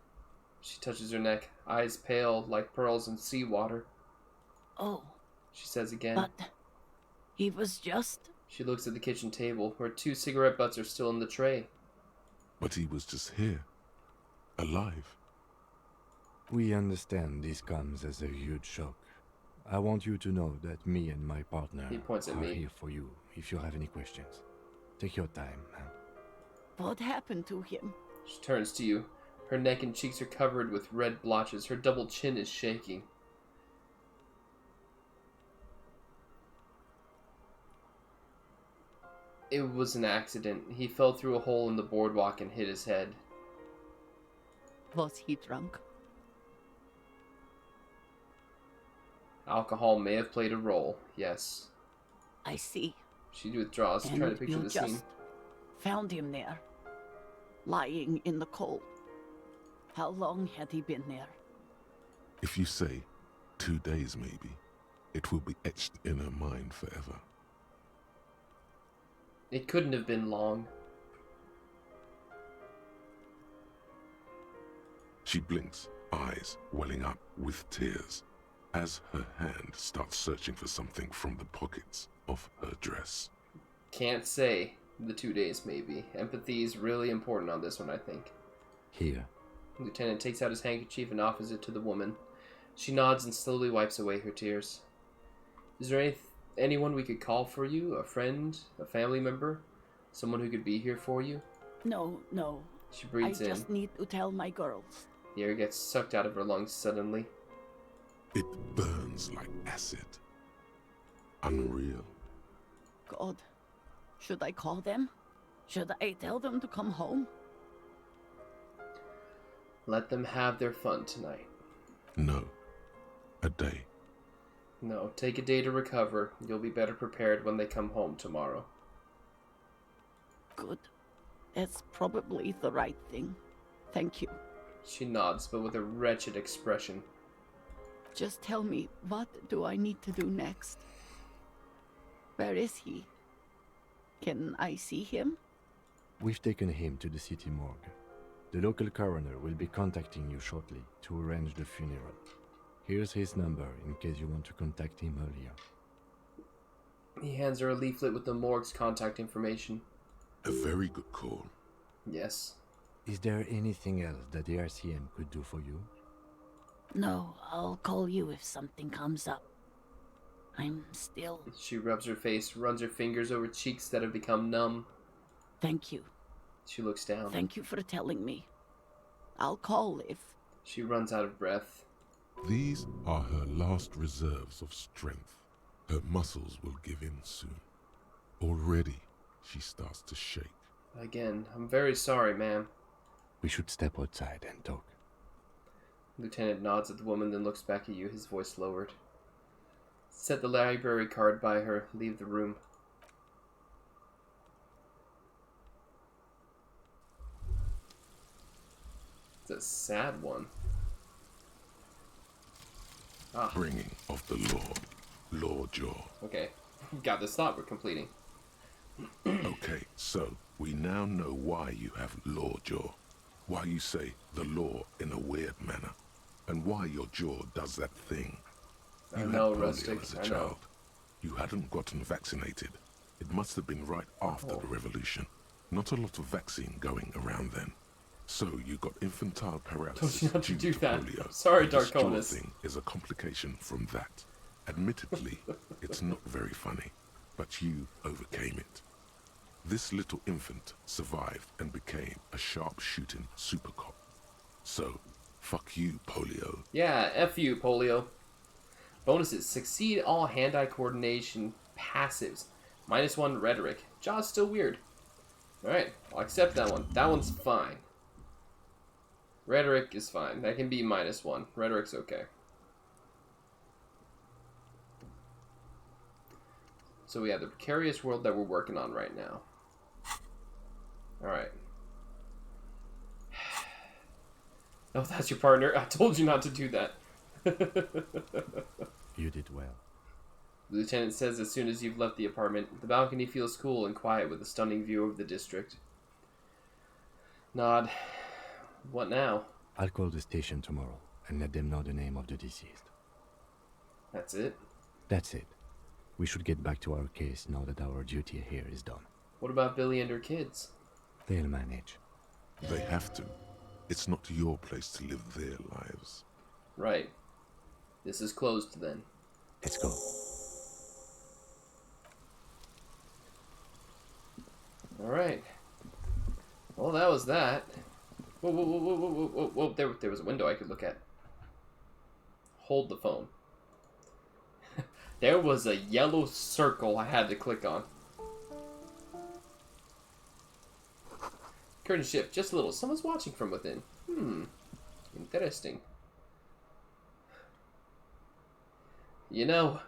She touches her neck, eyes pale like pearls in seawater. Oh. She says again. But he was just... She looks at the kitchen table, where 2 cigarette butts are still in the tray. But he was just here. Alive. We understand this comes as a huge shock. I want you to know that me and my partner He points at are me. here for you if you have any questions. Take your time, man. What happened to him? She turns to you. Her neck and cheeks are covered with red blotches. Her double chin is shaking. It was an accident. He fell through a hole in the boardwalk and hit his head. Was he drunk? Alcohol may have played a role, yes. I see. She withdraws, And trying to picture you the just scene. found him there, lying in the cold. How long had he been there? If you say 2 days maybe, it will be etched in her mind forever. It couldn't have been long. She blinks, eyes welling up with tears, as her hand starts searching for something from the pockets of her dress. Can't say the 2 days, maybe. Empathy is really important on this one, I think. Here. The lieutenant takes out his handkerchief and offers it to the woman. She nods and slowly wipes away her tears. Is there anyone we could call for you? A friend? A family member? Someone who could be here for you? No, no. She breathes I in. just need to tell my girls. The air gets sucked out of her lungs suddenly. It burns like acid. Unreal. God, should I call them? Should I tell them to come home? Let them have their fun tonight. No. A day. No, take a day to recover. You'll be better prepared when they come home tomorrow. Good. That's probably the right thing. Thank you. She nods, but with a wretched expression. Just tell me, what do I need to do next? Where is he? Can I see him? We've taken him to the city morgue. The local coroner will be contacting you shortly to arrange the funeral. Here's his number in case you want to contact him earlier. He hands her a leaflet with the morgue's contact information. A very good call. Yes. Is there anything else that the RCM could do for you? No, I'll call you if something comes up. I'm still... She rubs her face, runs her fingers over cheeks that have become numb. Thank you. She looks down. Thank you for telling me. I'll call if... She runs out of breath. These are her last reserves of strength. Her muscles will give in soon. Already, she starts to shake. Again, I'm very sorry, ma'am. We should step outside and talk. Lieutenant nods at the woman, then looks back at you, his voice lowered. Set the library card by her, leave the room. It's a sad one. Ah. Bringing of the law jaw. Okay, got this thought we're completing. Okay, so we now know why you have law jaw, why you say the law in a weird manner, and why your jaw does that thing. I You know, had Rustic, polio as a I know. child. You hadn't gotten vaccinated. It must have been right after the revolution. Not a lot of vaccine going around then. So you got infantile paralysis you not to due do that. polio. Sorry, And this jaw Darkonis. thing is a complication from that. Admittedly, it's not very funny, but you overcame it. This little infant survived and became a sharp-shooting super cop. So, fuck you, Polio. Yeah, F you, Polio. Bonuses. Succeed all hand-eye coordination passives. -1 rhetoric. Jaw's still weird. Alright, I'll accept that one. That one's fine. Rhetoric is fine. That can be -1. Rhetoric's okay. So we have the precarious world that we're working on right now. Alright. Oh, that's your partner? I told you not to do that. You did well. The lieutenant says as soon as you've left the apartment, the balcony feels cool and quiet with a stunning view of the district. Nod. What now? I'll call the station tomorrow and let them know the name of the deceased. That's it? That's it. We should get back to our case now that our duty here is done. What about Billy and her kids? They'll manage. They have to. It's not your place to live their lives. Right. This is closed then. Let's go. Alright. Well, that was that. Whoa, whoa, whoa, whoa, whoa, whoa, whoa. There was a window I could look at. Hold the phone. There was a yellow circle I had to click on. Curtain shift, just a little. Someone's watching from within. Interesting. You know,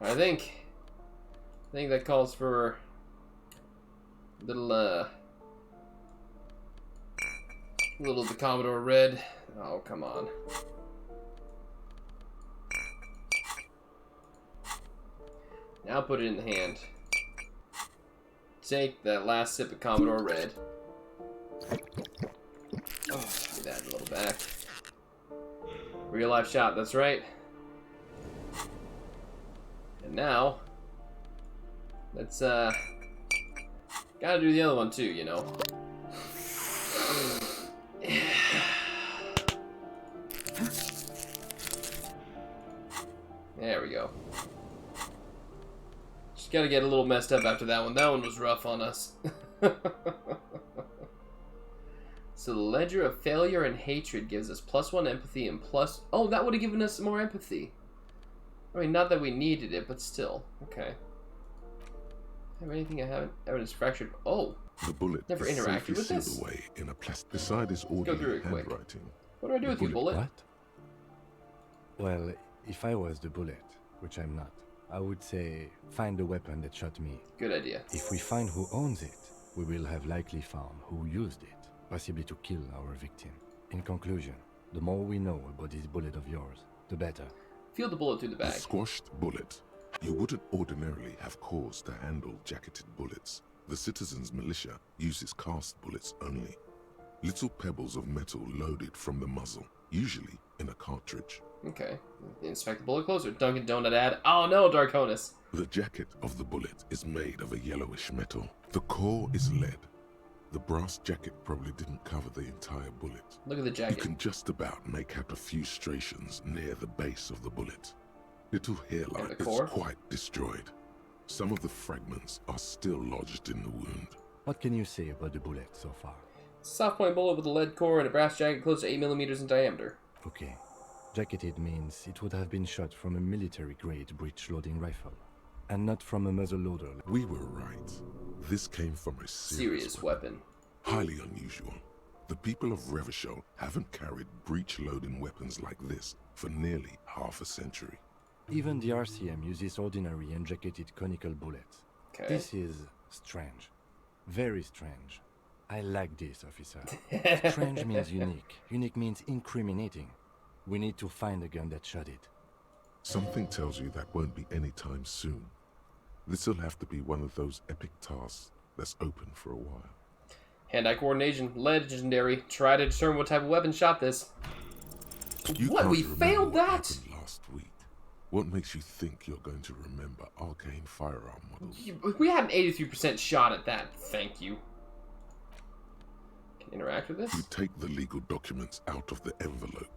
I think that calls for a little the Commodore Red. Oh, come on. Now put it in the hand. Take that last sip of Commodore Red. Oh, give that a little back. Real life shot, that's right. And now, let's, gotta do the other one too, you know. There we go. Just gotta get a little messed up after that one. That one was rough on us. So the ledger of failure and hatred gives us +1 empathy and plus... Oh, that would have given us more empathy. I mean, not that we needed it, but still. Okay. Have anything I haven't... Evidence fractured. Oh. The bullet Never is interacted safely with sealed this. away in a plastic beside his go through orderly it quick. handwriting. What do I do with you, bullet? What? Well, if I was the bullet, which I'm not, I would say find the weapon that shot me. Good idea. If we find who owns it, we will have likely found who used it, possibly to kill our victim. In conclusion, the more we know about this bullet of yours, the better. Feel the bullet through the The bag. squashed bullet. You wouldn't ordinarily have cause to handle jacketed bullets. The citizens' militia uses cast bullets only. Little pebbles of metal loaded from the muzzle, usually in a cartridge. Okay. Inspect the bullet closer. Dunkin' Donut ad. Oh no, Darkonis. The jacket of the bullet is made of a yellowish metal. The core is lead. The brass jacket probably didn't cover the entire bullet. Look at the You jacket. can just about make out a few striations near the base of the bullet. Little hairline the is core? quite destroyed. Some of the fragments are still lodged in the wound. What can you say about the bullet so far? Soft point bullet with a lead core and a brass jacket close to 8 millimeters in diameter. Okay. Jacketed means it would have been shot from a military-grade breech-loading rifle, and not from a muzzle-loader. We were right. This came from a Serious weapon. Highly unusual. The people of Revachol haven't carried breech-loading weapons like this for nearly half a century. Even the RCM uses ordinary unjacketed conical bullets. Okay. This is strange. Very strange. I like this, officer. Strange means unique. Unique means incriminating. We need to find the gun that shot it. Something tells you that won't be anytime soon. This'll have to be one of those epic tasks that's open for a while. Hand-eye coordination. Legendary. Try to determine what type of weapon shot this. You What? can't We remember failed what that? happened last week. What makes you think you're going to remember arcane firearm models? We had an 83% shot at that. Thank you. Can interact with this? You take the legal documents out of the envelope.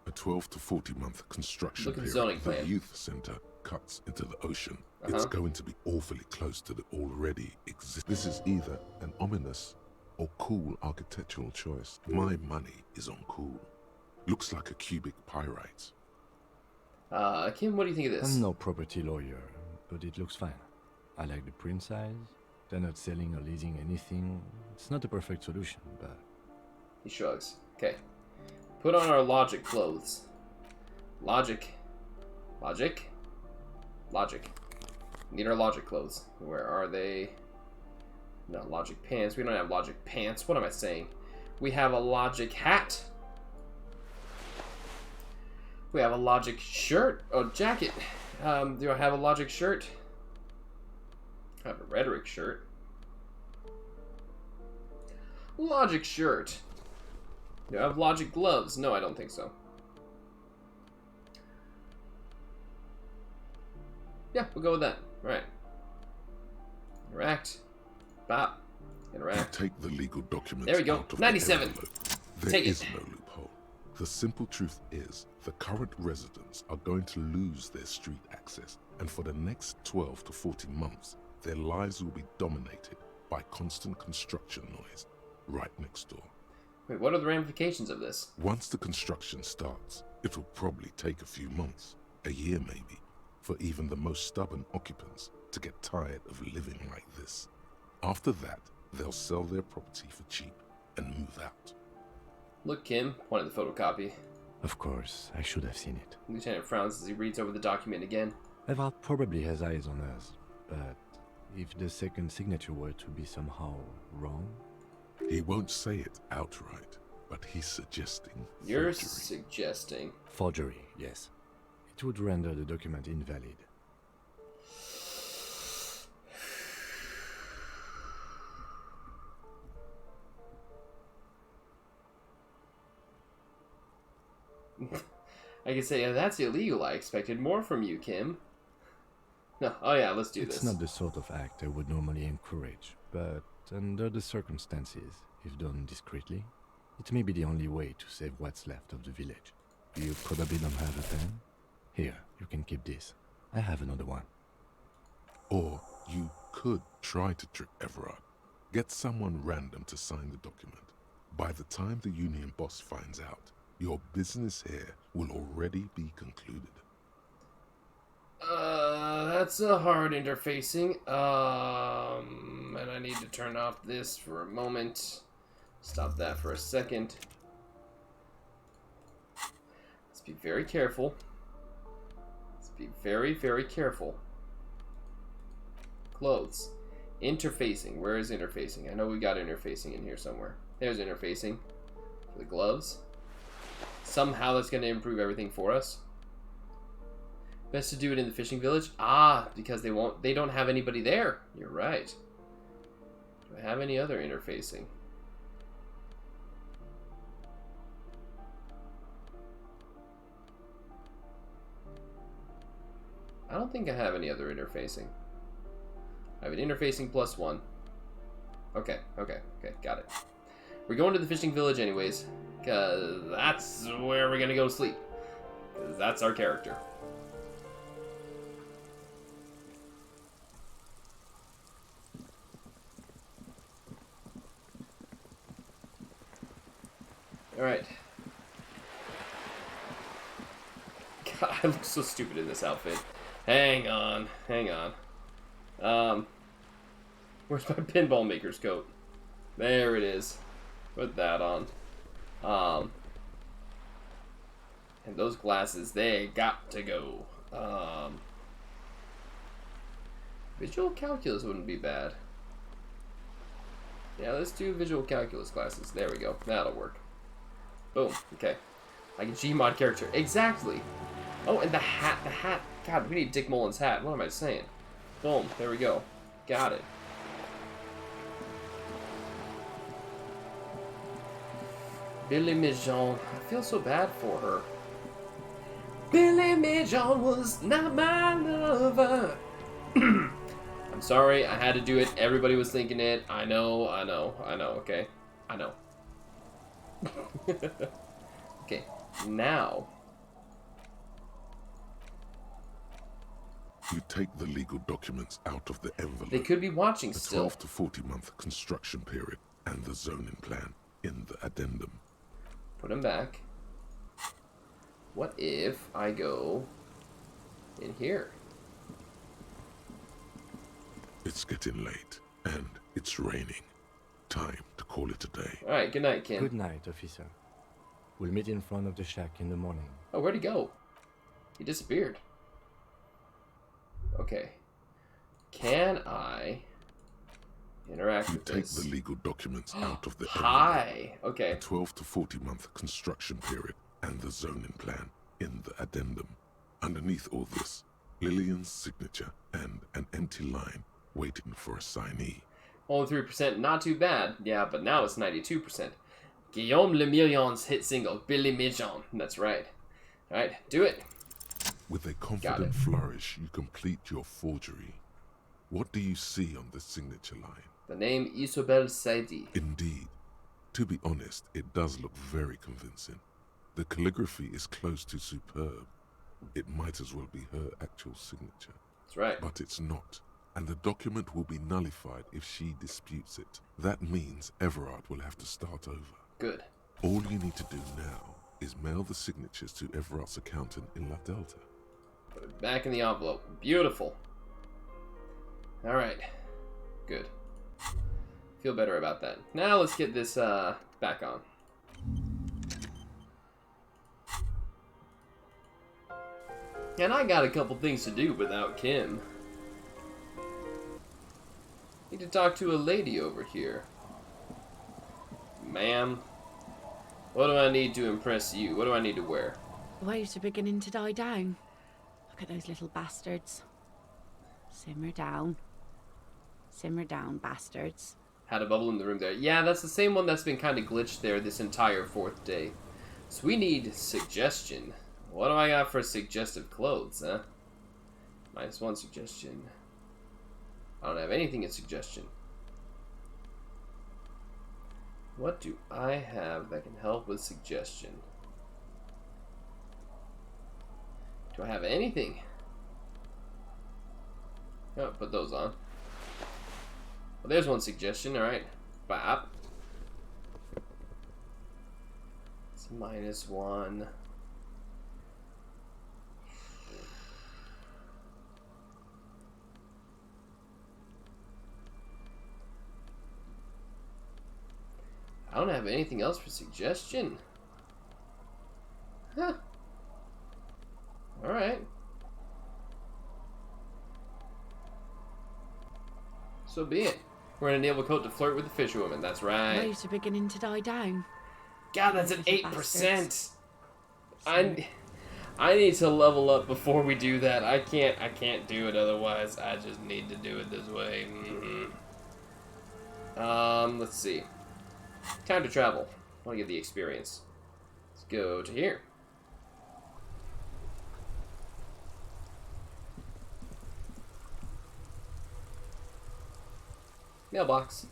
A 12 to 40 month construction Look at the period zoning of the plan. youth center cuts into the ocean, it's going to be awfully close to the already exist. This is either an ominous or cool architectural choice. My money is on cool. Looks like a cubic pyrite. Kim, what do you think of this? I'm no property lawyer, but it looks fine. I like the print size. They're not selling or leasing anything. It's not a perfect solution, but... He shrugs. Okay. Put on our logic clothes. Logic. Logic? Logic. Need our logic clothes. Where are they? No, logic pants. We don't have logic pants. What am I saying? We have a logic hat. We have a logic shirt. Oh, jacket. Do I have a logic shirt? I have a rhetoric shirt. Logic shirt. Do I have logic gloves? No, I don't think so. Yeah, we'll go with that. Alright. Interact. Bop. Interact. Take the legal documents. There we go. Out of 97. The envelope. There Take is it. no loophole. The simple truth is, the current residents are going to lose their street access, and for the next 12 to 14 months, their lives will be dominated by constant construction noise right next door. Wait, what are the ramifications of this? Once the construction starts, it will probably take a few months, a year maybe, for even the most stubborn occupants to get tired of living like this. After that, they'll sell their property for cheap and move out. Look, Kim, pointed the photocopy. Of course, I should have seen it. Lieutenant frowns as he reads over the document again. Evald probably has eyes on us, but if the second signature were to be somehow wrong... He won't say it outright, but he's suggesting You're forgery. suggesting... Forgery, yes. It would render the document invalid. I can say, that's illegal. I expected more from you, Kim. No, oh yeah, let's do this. It's not the sort of act I would normally encourage, but under the circumstances, if done discreetly, it may be the only way to save what's left of the village. You probably don't have a pen? Here, you can keep this. I have another one. Or you could try to trick Everard. Get someone random to sign the document. By the time the union boss finds out, your business here will already be concluded. That's a hard interfacing. And I need to turn off this for a moment. Stop that for a second. Let's be very careful. Let's be very, very careful. Clothes. Interfacing. Where is interfacing? I know we got interfacing in here somewhere. There's interfacing. For the gloves. Somehow that's going to improve everything for us. Best to do it in the fishing village? Ah, because they don't have anybody there. You're right. Do I have any other interfacing? I don't think I have any other interfacing. I have an interfacing +1. Okay, got it. We're going to the fishing village anyways, because that's where we're going to go to sleep. Because that's our character. Alright. God, I look so stupid in this outfit. Hang on. Where's my pinball maker's coat? There it is. Put that on. And those glasses, they got to go. Visual calculus wouldn't be bad. Yeah, let's do visual calculus classes. There we go. That'll work. Boom. Okay. Like a Gmod character. Exactly. Oh, and the hat. God, we need Dick Mullen's hat. What am I saying? Boom. There we go. Got it. Billy Mijon. I feel so bad for her. Billy Mijon was not my lover. I'm sorry, I had to do it. Everybody was thinking it. I know, okay? I know. Okay, now. You take the legal documents out of the envelope. They could be watching The still. 12 to 40 month construction period and the zoning plan in the addendum. Put them back. What if I go in here? It's getting late, and it's raining. Time to call it a day. Alright, good night, Kim. Good night, officer. We'll meet in front of the shack in the morning. Oh, where'd he go? He disappeared. Okay. Can I interact You with take this? the legal documents out of the Hi. Okay. The 12 to 40 month construction period and the zoning plan in the addendum. Underneath all this, Lillian's signature and an empty line waiting for a signee. Only 3%, not too bad. Yeah, but now it's 92%. Guillaume Lemillion's hit single, Billy Mijon. That's right. Alright, do it. With a confident flourish, you complete your forgery. What do you see on the signature line? The name Isobel Saidi. Indeed. To be honest, it does look very convincing. The calligraphy is close to superb. It might as well be her actual signature. That's right. But it's not. And the document will be nullified if she disputes it. That means Everard will have to start over. Good. All you need to do now is mail the signatures to Everard's accountant in La Delta. Put it back in the envelope. Beautiful. Alright. Good. Feel better about that. Now let's get this back on. And I got a couple things to do without Kim. Need to talk to a lady over here. Ma'am, what do I need to impress you? What do I need to wear? The waves are beginning to die down. Look at those little bastards. Simmer down. Simmer down, bastards. Had a bubble in the room there. Yeah, that's the same one that's been kind of glitched there this entire 4th day. So we need suggestion. What do I got for suggestive clothes, huh? -1 suggestion. I don't have anything in suggestion. What do I have that can help with suggestion? Do I have anything? Oh, put those on. Well, there's one suggestion, alright. Bop. It's -1. I don't have anything else for suggestion. Huh. Alright. So be it. We're in a naval coat to flirt with the fisherwoman. That's right. Waves are beginning to die down. God, that's an 8%. I need to level up before we do that. I can't do it otherwise. I just need to do it this way. Let's see. Time to travel. I want to get the experience. Let's go to here. Mailbox.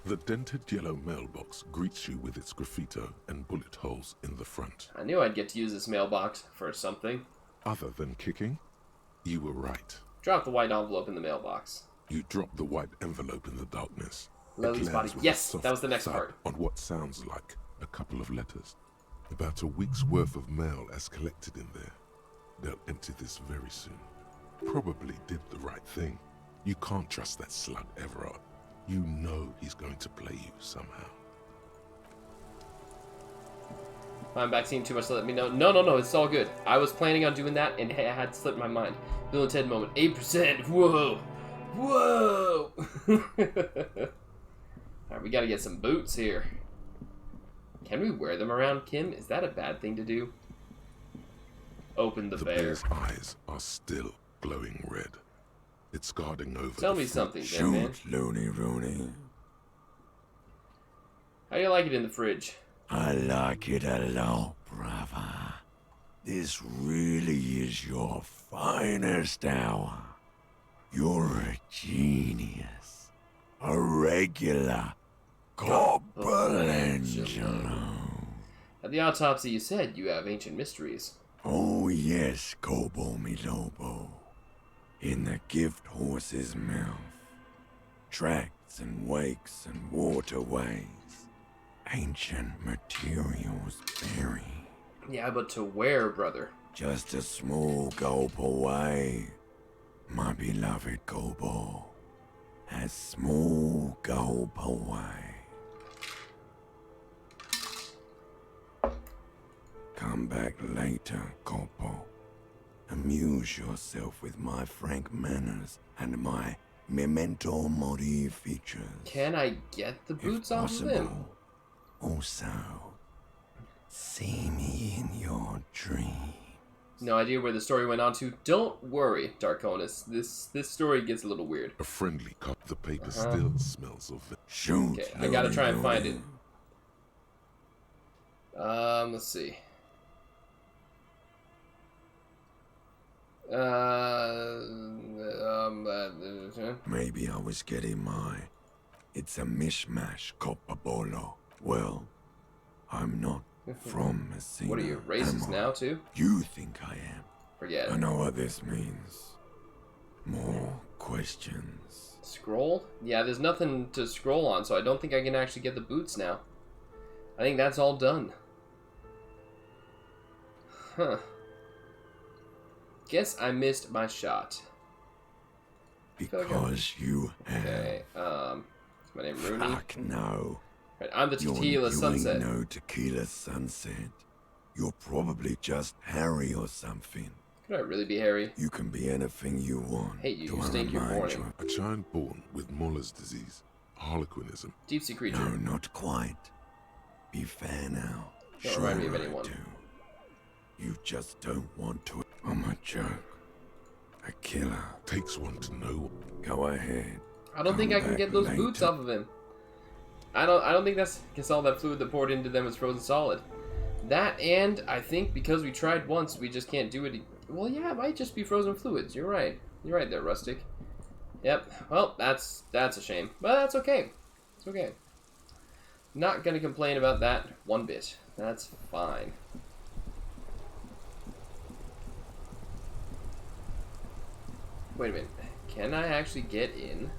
The dented yellow mailbox greets you with its graffito and bullet holes in the front. I knew I'd get to use this mailbox for something. Other than kicking, you were right. Drop the white envelope in the mailbox. You dropped the white envelope in the darkness. Lily's body. Yes, that was the next part. On what sounds like a couple of letters. About a week's worth of mail as collected in there. They'll empty this very soon. Probably did the right thing. You can't trust that slug Everard. You know he's going to play you somehow. I'm back seeing too much to let me know. No, it's all good. I was planning on doing that and I had slipped my mind. Bill and Ted moment. 8%. Whoa. Whoa. Alright, we gotta get some boots here. Can we wear them around Kim? Is that a bad thing to do? Open the bear. Bear's eyes are still glowing red. It's guarding over. Tell me something, then, man. Looney Rooney. How do you like it in the fridge? I like it a lot, brother. This really is your finest hour. You're a genius. A regular Corpulangelo. At the autopsy, you said you have ancient mysteries. Oh yes, Cobo mi Lobo. in the gift horse's mouth. Tracts and wakes and waterways, ancient materials bury. Yeah, but to where, brother? Just a small gulp away, my beloved Kobo. A small gulp away. Come back later, Kobo. Amuse yourself with my frank manners and my memento mori features. Can I get the boots off of him? Also, see me in your dreams. No idea where the story went on to. Don't worry, Darkonus. This story gets a little weird. A friendly cup. The paper still smells of it. Shoot. Okay, I gotta try and find it. Let's see. Maybe I was getting my... It's a mishmash, Copabolo. Well, I'm not from Messina. What are you, racist now, too? You think I am. Forget it. I know what this means. More questions. Scroll? Yeah, there's nothing to scroll on, so I don't think I can actually get the boots now. I think that's all done. Huh. Guess I missed my shot. Because you have. Okay, is my name Rooney? Fuck no. Right, I'm the Tequila Sunset. You ain't no Tequila Sunset. You're probably just Harry or something. Could I really be Harry? You can be anything you want. Hate you, you stink your morning. A giant born with Muller's disease, harlequinism. Deep sea creature. No, not quite. Be fair now. Don't remind me of anyone. You just don't want to. I'm a joke. A killer. Takes one to know. Go ahead. I don't think I can get those boots off of him. I don't think that's because all that fluid that poured into them is frozen solid. That, and I think because we tried once, we just can't do it. Well, yeah, it might just be frozen fluids. You're right. You're right there, Rustic. Yep. Well, that's a shame, but that's okay. It's okay. Not gonna complain about that one bit. That's fine. Wait a minute. Can I actually get in?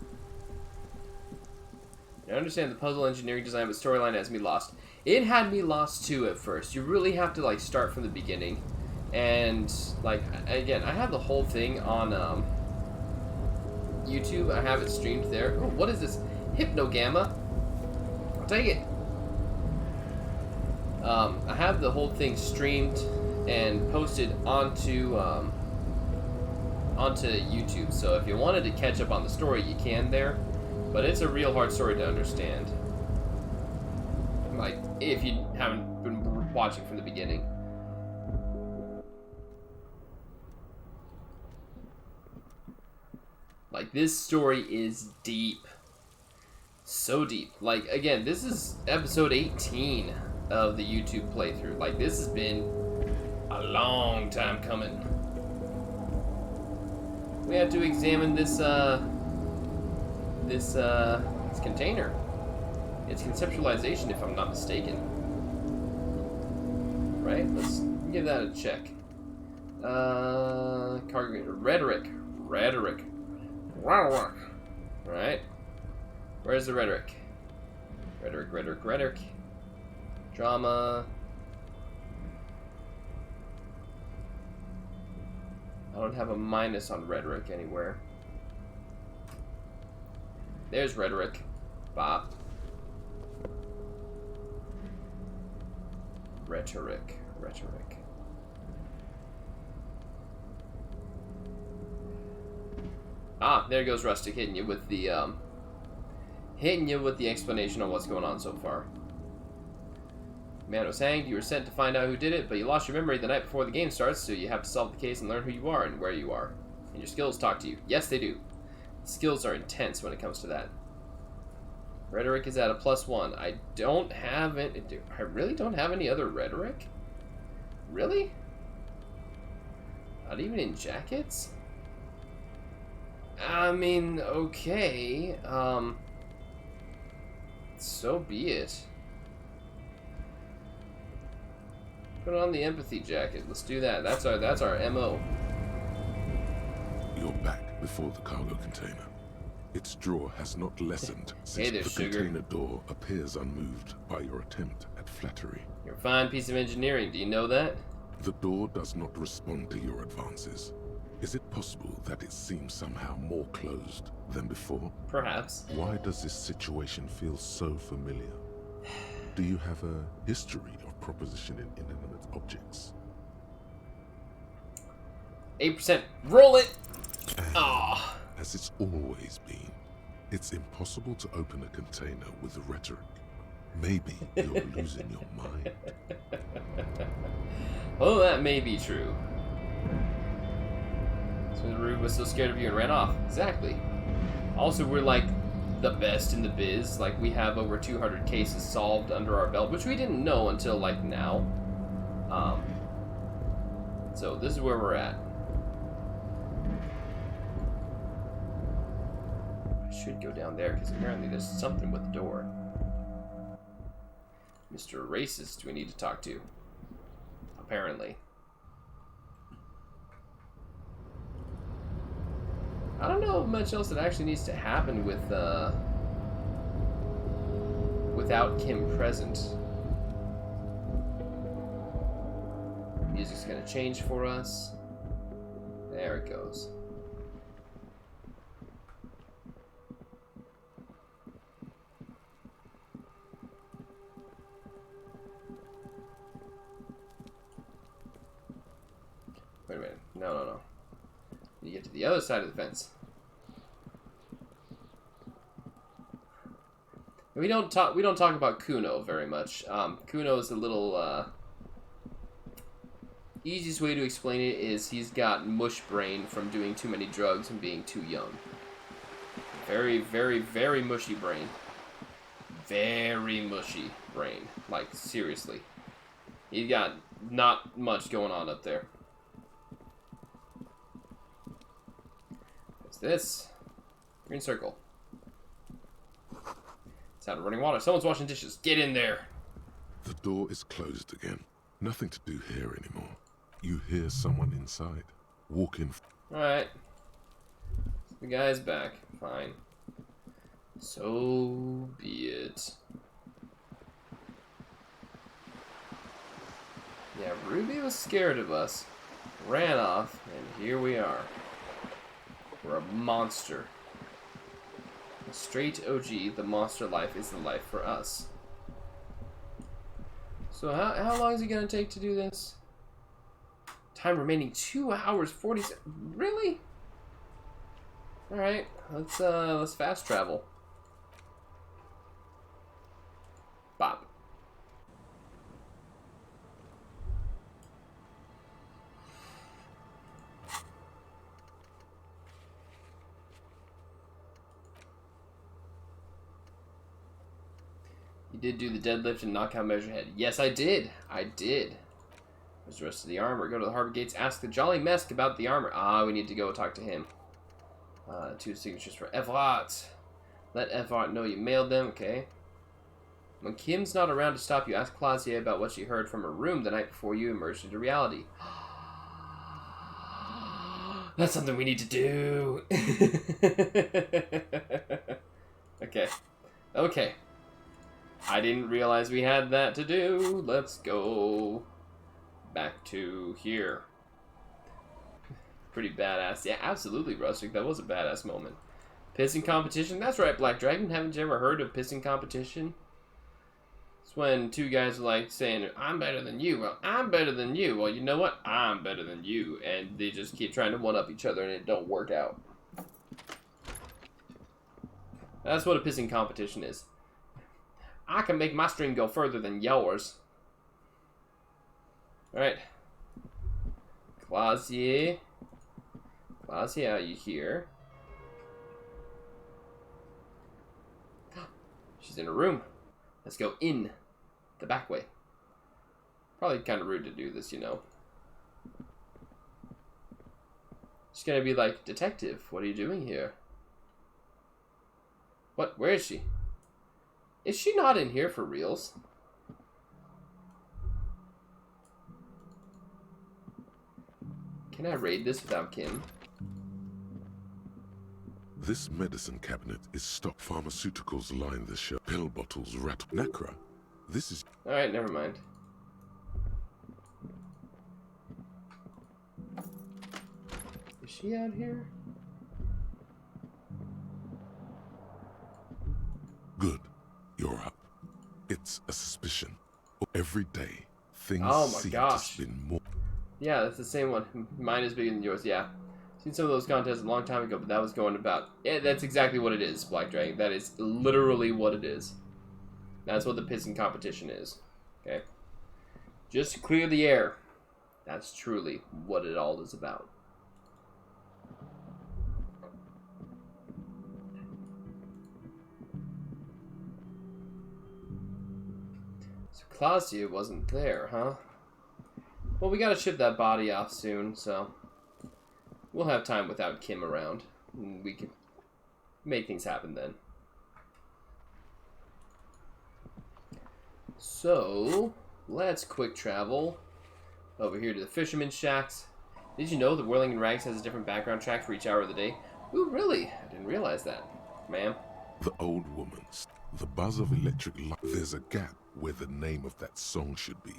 I understand the puzzle engineering design, but storyline has me lost. It had me lost too at first. You really have to like start from the beginning. And like again, I have the whole thing on YouTube. I have it streamed there. Oh, what is this? Hypnogamma? I'll take it. I have the whole thing streamed and posted onto YouTube. So if you wanted to catch up on the story, you can there. But it's a real hard story to understand. Like, if you haven't been watching from the beginning. Like, this story is deep. So deep. Like, again, this is episode 18 of the YouTube playthrough. Like, this has been a long time coming. We have to examine this container. Its conceptualization, if I'm not mistaken. Right? Let's give that a check. Cargo rhetoric. Right? Where's the rhetoric? Rhetoric. Drama. I don't have a minus on rhetoric anywhere. There's rhetoric. Bop. Rhetoric. Ah, there goes Rustic hitting you with the explanation on what's going on so far. Man was hanged. You were sent to find out who did it, but you lost your memory the night before the game starts, so you have to solve the case and learn who you are and where you are. And your skills talk to you. Yes, they do. Skills are intense when it comes to that. Rhetoric is at a +1. I don't have it. I really don't have any other rhetoric? Really? Not even in jackets? I mean, okay. So be it. Put on the empathy jacket. Let's do that. That's our MO. You're back before the cargo container. Its draw has not lessened since there, the sugar. container door appears unmoved by your attempt at flattery. You're a fine piece of engineering. Do you know that? The door does not respond to your advances. Is it possible that it seems somehow more closed than before? Perhaps. Why does this situation feel so familiar? Do you have a history of propositioning inanimate objects? 8%. Roll it! And Ah. as it's always been, it's impossible to open a container with rhetoric. Maybe you're losing your mind. Oh, that may be true. So the Rube was so scared of you and ran off. Exactly. Also, we're like the best in the biz. Like, we have over 200 cases solved under our belt, which we didn't know until like now. So this is where we're at. I should go down there because apparently there's something with the door. Mr. Racist we need to talk to. Apparently. I don't know much else that actually needs to happen with without Kim present. Music's gonna change for us. There it goes. Wait a minute. No. You get to the other side of the fence. We don't talk about Kuno very much. Kuno is a little easiest way to explain it is he's got mush brain from doing too many drugs and being too young. Very, very, very mushy brain. Very mushy brain. Like, seriously. He's got not much going on up there. What's this? Green circle. Sound of running water. Someone's washing dishes. Get in there. The door is closed again. Nothing to do here anymore. You hear someone inside. Walk in. Alright. The guy's back. Fine. So be it. Yeah, Ruby was scared of us. Ran off, and here we are. We're a monster. A straight OG, the monster life is the life for us. So how long is it going to take to do this? Time remaining 2 hours 40. Really? All right, let's fast travel. Bop. You did do the deadlift and knockout measurehead. Yes, I did. I did. Where's the rest of the armor? Go to the harbor gates. Ask the Jolly Mesk about the armor. Ah, we need to go talk to him. 2 signatures for Everett. Let Everett know you mailed them. Okay. When Kim's not around to stop you, ask Claudia about what she heard from her room the night before you emerged into reality. That's something we need to do. Okay. Okay. I didn't realize we had that to do. Let's go back to here. Pretty badass. Yeah, absolutely, Rustic. That was a badass moment. Pissing competition? That's right, Black Dragon. Haven't you ever heard of pissing competition? It's when 2 guys are like saying, I'm better than you. Well, I'm better than you. Well, you know what? I'm better than you. And they just keep trying to one-up each other and it don't work out. That's what a pissing competition is. I can make my string go further than yours. Alright. Claudia. Claudia, are you here? She's in her room. Let's go in the back way. Probably kind of rude to do this, you know. She's gonna be like, Detective, what are you doing here? What? Where is she? Is she not in here for reals? Can I raid this without Kim? This medicine cabinet is stocked. Pharmaceuticals line the shelf. Pill bottles rattle. Necra, this is... Alright, never mind. Is she out here? Good. You're up. It's a suspicion. Every day, things Oh my seem gosh. to spin more. Yeah, that's the same one. Mine is bigger than yours, yeah. Seen some of those contests a long time ago, but that was going about... Yeah, that's exactly what it is, Black Dragon. That is literally what it is. That's what the pissing competition is. Okay? Just to clear the air. That's truly what it all is about. So Claudia wasn't there, huh? Well, we gotta ship that body off soon, so... We'll have time without Kim around. We can make things happen then. So, let's quick travel over here to the Fisherman's Shacks. Did you know that Whirling in Rags has a different background track for each hour of the day? Ooh, really? I didn't realize that. Ma'am? The old woman's. The buzz of electric light. There's a gap where the name of that song should be.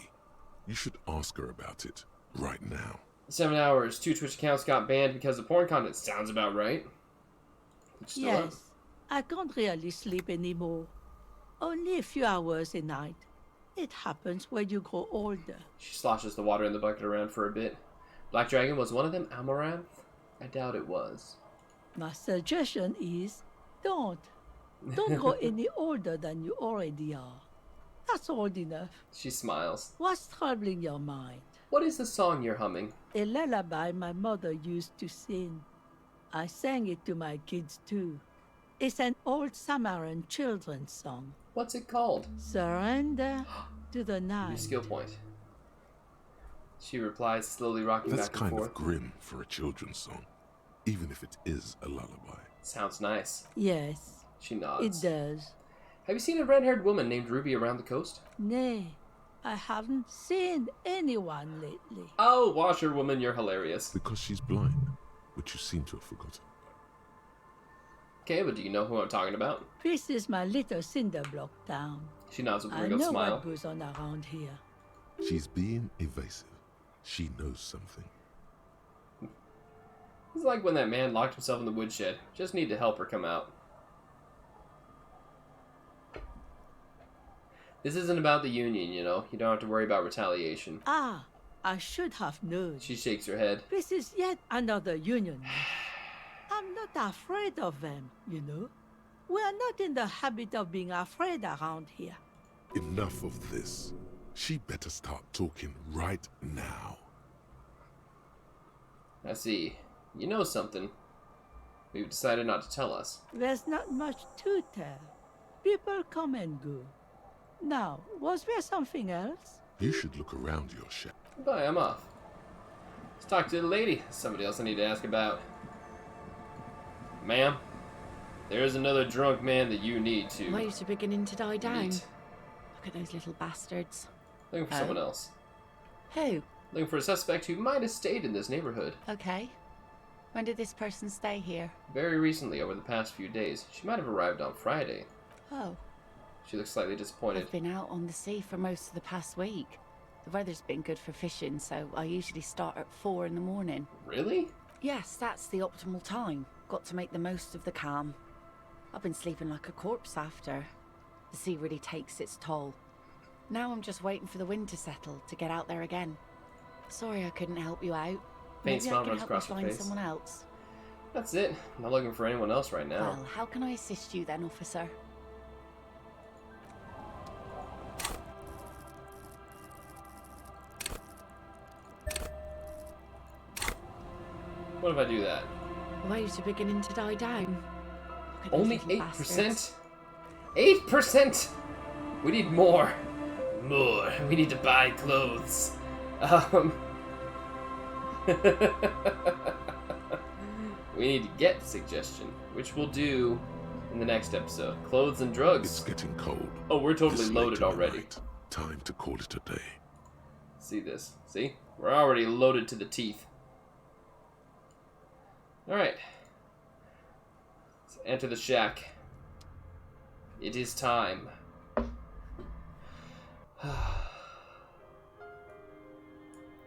You should ask her about it right now. 7 hours. 2 Twitch accounts got banned because of porn content. Sounds about right. Still up? Yes, I can't really sleep anymore. Only a few hours a night. It happens when you grow older. She sloshes the water in the bucket around for a bit. Black Dragon, was one of them Amaranth? I doubt it was. My suggestion is, don't. Don't grow any older than you already are. That's old enough. She smiles. What's troubling your mind? What is the song you're humming? A lullaby my mother used to sing. I sang it to my kids too. It's an old Samaran children's song. What's it called? Surrender to the night. New skill point. She replies, slowly rocking That's back and kind forth. of grim for a children's song, even if it is a lullaby. Sounds nice. Yes, She nods. it does. Have you seen a red-haired woman named Ruby around the coast? Nay, I haven't seen anyone lately. Oh, washerwoman, you're hilarious. Because she's blind, which you seem to have forgotten. Okay, but do you know who I'm talking about? This is my little cinder block town. She nods with a I wrinkled know smile. what goes on around here. She's being evasive. She knows something. It's like when that man locked himself in the woodshed. Just need to help her come out. This isn't about the Union, you know. You don't have to worry about retaliation. Ah, I should have known. She shakes her head. This is yet another union. I'm not afraid of them, you know. We are not in the habit of being afraid around here. Enough of this. She better start talking right now. I see. You know something. We've decided not to tell us. There's not much to tell. People come and go. Now, was there something else? You should look around your shack. Bye, I'm off. Let's talk to the lady. Somebody else I need to ask about. Ma'am, there's another drunk man that you need to Waves are beginning to die down. meet. Look at those little bastards. Looking for someone else. Who? Looking for a suspect who might have stayed in this neighborhood. Okay. When did this person stay here? Very recently, over the past few days. She might have arrived on Friday. Oh, She looks slightly disappointed. I've been out on the sea for most of the past week. The weather's been good for fishing, so I usually start at 4 in the morning. Really? Yes, that's the optimal time. Got to make the most of the calm. I've been sleeping like a corpse after. The sea really takes its toll. Now I'm just waiting for the wind to settle to get out there again. Sorry I couldn't help you out. Faint Maybe smile I can runs help you across her find face. someone else. That's it. I'm not looking for anyone else right now. Well, how can I assist you then, officer? What if I do that? Waves are beginning to die down. Look at those Only little 8%? bastards. 8%! We need more. More. We need to buy clothes. We need to get suggestion, which we'll do in the next episode. Clothes and drugs. It's getting cold. Oh, we're totally This late loaded in the already. night. Time to call it a day. See this. See? We're already loaded to the teeth. Alright. Enter the shack. It is time.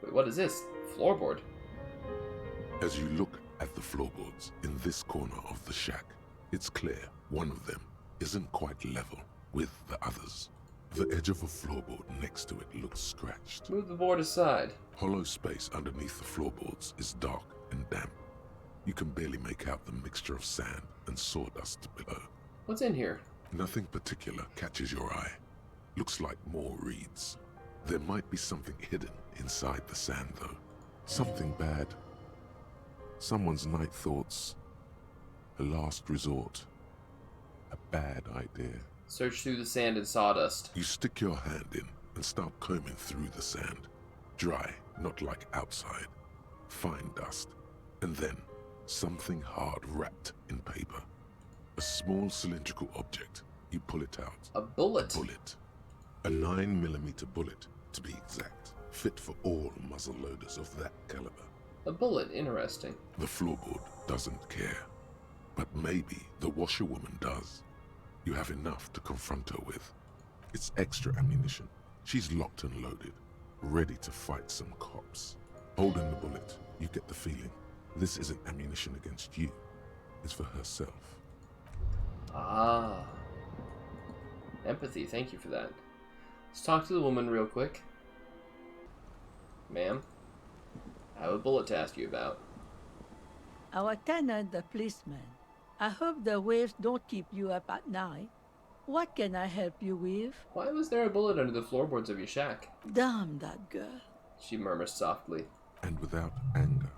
Wait, what is this? Floorboard. As you look at the floorboards in this corner of the shack, it's clear one of them isn't quite level with the others. The edge of a floorboard next to it looks scratched. Move the board aside. Hollow space underneath the floorboards is dark and damp. You can barely make out the mixture of sand and sawdust below. What's in here? Nothing particular catches your eye. Looks like more reeds. There might be something hidden inside the sand, though. Something bad. Someone's night thoughts. A last resort. A bad idea. Search through the sand and sawdust. You stick your hand in and start combing through the sand. Dry, not like outside. Fine dust. And then, something hard wrapped in paper. A small cylindrical object. You pull it out. A bullet. Bullet. A 9mm bullet, to be exact. Fit for all muzzle loaders of that caliber. A bullet, interesting. The floorboard doesn't care. But maybe the washerwoman does. You have enough to confront her with. It's extra ammunition. She's locked and loaded, ready to fight some cops. Holding the bullet, you get the feeling this isn't ammunition against you. It's for herself. Ah. Empathy, thank you for that. Let's talk to the woman real quick. Ma'am, I have a bullet to ask you about. Our tenant, the policeman. I hope the waves don't keep you up at night. What can I help you with? Why was there a bullet under the floorboards of your shack? Damn that girl. She murmurs softly. And without anger,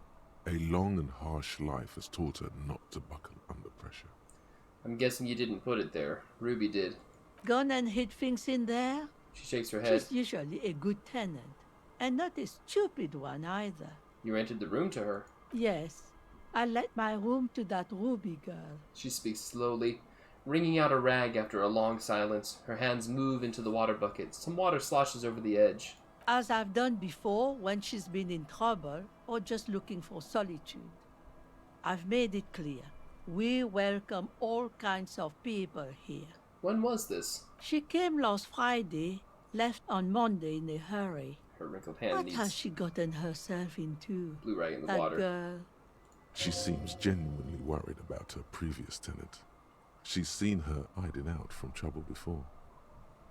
a long and harsh life has taught her not to buckle under pressure. I'm guessing you didn't put it there. Ruby did. Gone and hid things in there? She shakes her head. She's usually a good tenant, and not a stupid one either. You rented the room to her? Yes. I let my room to that Ruby girl. She speaks slowly, wringing out a rag after a long silence. Her hands move into the water bucket. Some water sloshes over the edge. As I've done before when she's been in trouble or just looking for solitude. I've made it clear. We welcome all kinds of people here. When was this? She came last Friday, left on Monday in a hurry. Her wrinkled hand What needs has she gotten herself into? blue rag in the that water. Girl. She seems genuinely worried about her previous tenant. She's seen her hiding out from trouble before.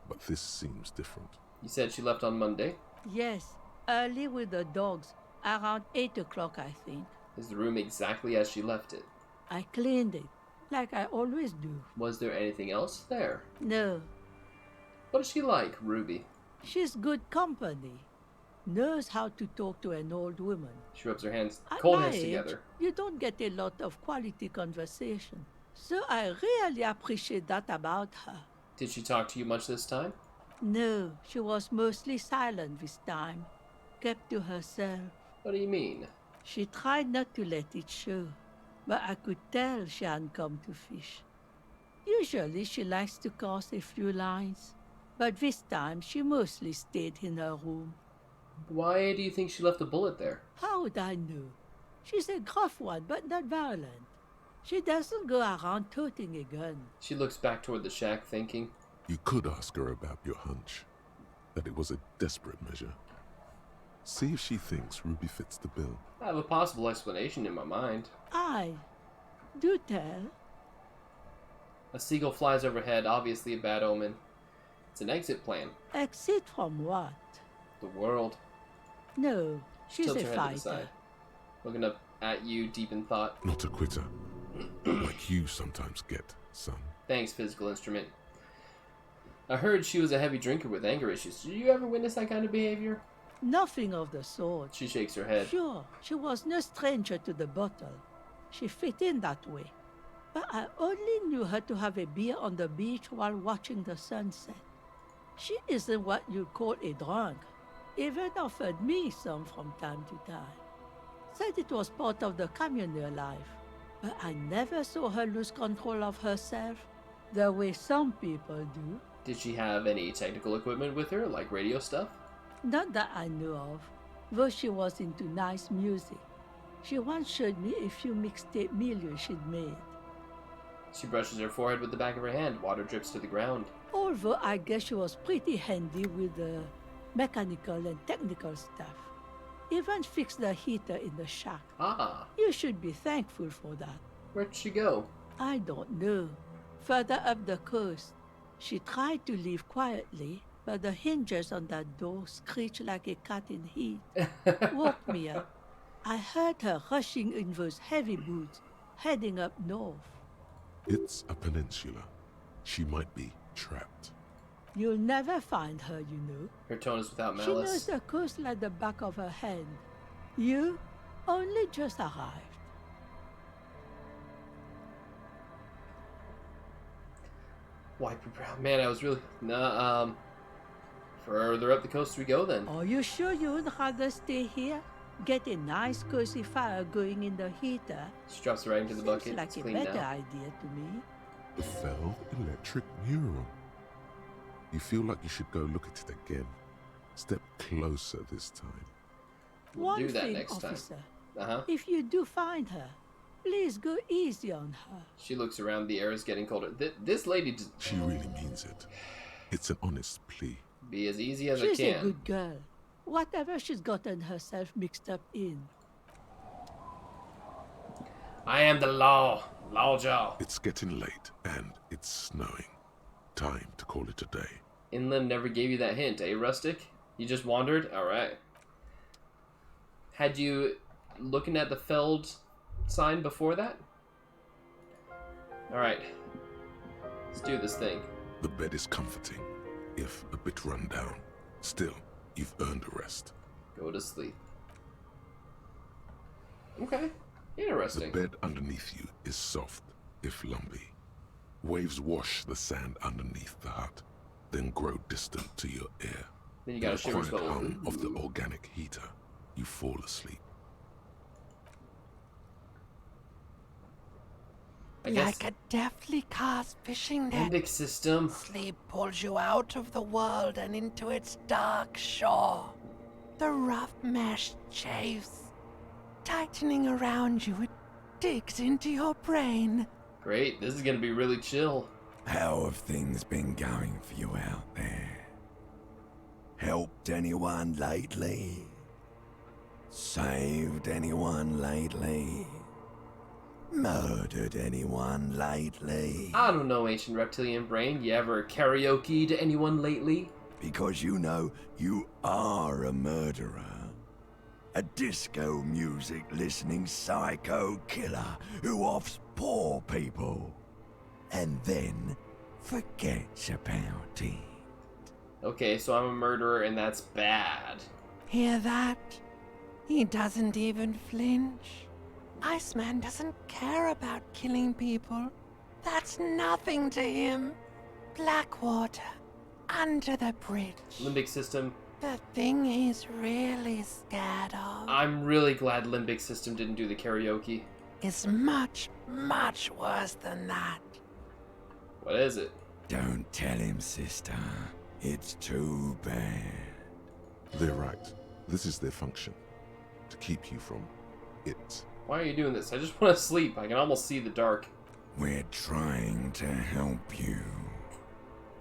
But this seems different. You said she left on Monday? Yes, early with the dogs, around 8 o'clock, I think. Is the room exactly as she left it? I cleaned it, like I always do. Was there anything else there? No. What is she like, Ruby? She's good company. Knows how to talk to an old woman. She rubs her hands, At cold my hands age, together. You don't get a lot of quality conversation. So I really appreciate that about her. Did she talk to you much this time? No, she was mostly silent this time. Kept to herself. What do you mean? She tried not to let it show, but I could tell she hadn't come to fish. Usually she likes to cast a few lines, but this time she mostly stayed in her room. Why do you think she left a bullet there? How would I know? She's a gruff one, but not violent. She doesn't go around toting a gun. She looks back toward the shack, thinking. You could ask her about your hunch, that it was a desperate measure. See if she thinks Ruby fits the bill. I have a possible explanation in my mind. Aye. Do tell. A seagull flies overhead, obviously a bad omen. It's an exit plan. Exit from what? The world. No, she's Tilts a her head to the fighter. side, looking up at you, deep in thought. Not a quitter. Like you sometimes get, son. Thanks, physical instrument. I heard she was a heavy drinker with anger issues. Did you ever witness that kind of behavior? Nothing of the sort. She shakes her head. Sure, she was no stranger to the bottle. She fit in that way. But I only knew her to have a beer on the beach while watching the sunset. She isn't what you'd call a drunk. Even offered me some from time to time. Said it was part of the communal life. But I never saw her lose control of herself, the way some people do. Did she have any technical equipment with her, like radio stuff? Not that I know of, though she was into nice music. She once showed me a few mixtape milieu she'd made. She brushes her forehead with the back of her hand. Water drips to the ground. Although I guess she was pretty handy with the mechanical and technical stuff. Even fixed the heater in the shack. Ah. You should be thankful for that. Where'd she go? I don't know. Further up the coast. She tried to leave quietly, but the hinges on that door screeched like a cat in heat. Woke me up. I heard her rushing in those heavy boots, heading up north. It's a peninsula. She might be trapped. You'll never find her, you know. Her tone is without She malice. knows the coast like the back of her hand. You only just arrived. Wipe your brow. Man, I was really... Further up the coast we go, then. Are you sure you'd rather stay here? Get a nice cozy fire going in the heater. She drops it right into the bucket. Seems like It's a clean better now. idea to me. The felled electric mural. You feel like you should go look at it again. Step closer this time. We'll do One that thing, next time. officer. Uh-huh. If you do find her, please go easy on her. She looks around. The air is getting colder. This lady... She really means it. It's an honest plea. Be as easy as She's I a can. good girl. Whatever she's gotten herself mixed up in. I am the law. Lawjaw. It's getting late, and it's snowing. Time to call it a day. Inland never gave you that hint, eh, Rustic? You just wandered? Alright. Had you looking at the Feld sign before that? Alright. Let's do this thing. The bed is comforting, if a bit run down. Still, you've earned a rest. Go to sleep. Okay. Interesting. The bed underneath you is soft, if lumpy. Waves wash the sand underneath the hut, then grow distant to your ear. Then you got a In the shiver quiet spell. hum of the organic heater, you fall asleep. I guess Like a deftly cast fishing net, limbic system. sleep pulls you out of the world and into its dark shore. The rough mesh chafes. Tightening around you, it digs into your brain. Great. This is gonna be really chill. How have things been going for you out there? Helped anyone lately? Saved anyone lately? Murdered anyone lately? I don't know, ancient reptilian brain. You ever karaoke'd anyone lately? Because you know you are a murderer. A disco music listening psycho killer who offs poor people. And then forgets about it. Okay, so I'm a murderer and that's bad. Hear that? He doesn't even flinch. Iceman doesn't care about killing people. That's nothing to him. Blackwater, under the bridge. Limbic system. The thing he's really scared of I'm really glad limbic system didn't do the karaoke. is much, much worse than that. What is it? Don't tell him, sister. It's too bad. They're right. This is their function. To keep you from it. Why are you doing this? I just want to sleep. I can almost see the dark. We're trying to help you.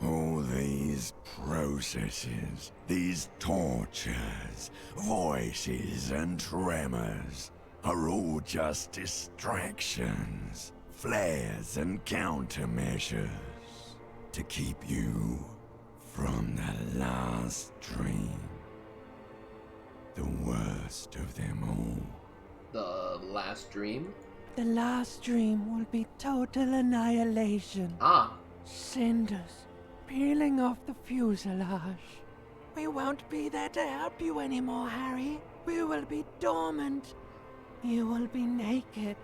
All these processes, these tortures, voices and tremors are all just distractions, flares and countermeasures to keep you from the last dream. The worst of them all. The last dream? The last dream will be total annihilation. Ah. Cinders peeling off the fuselage. We won't be there to help you anymore, Harry. We will be dormant. You will be naked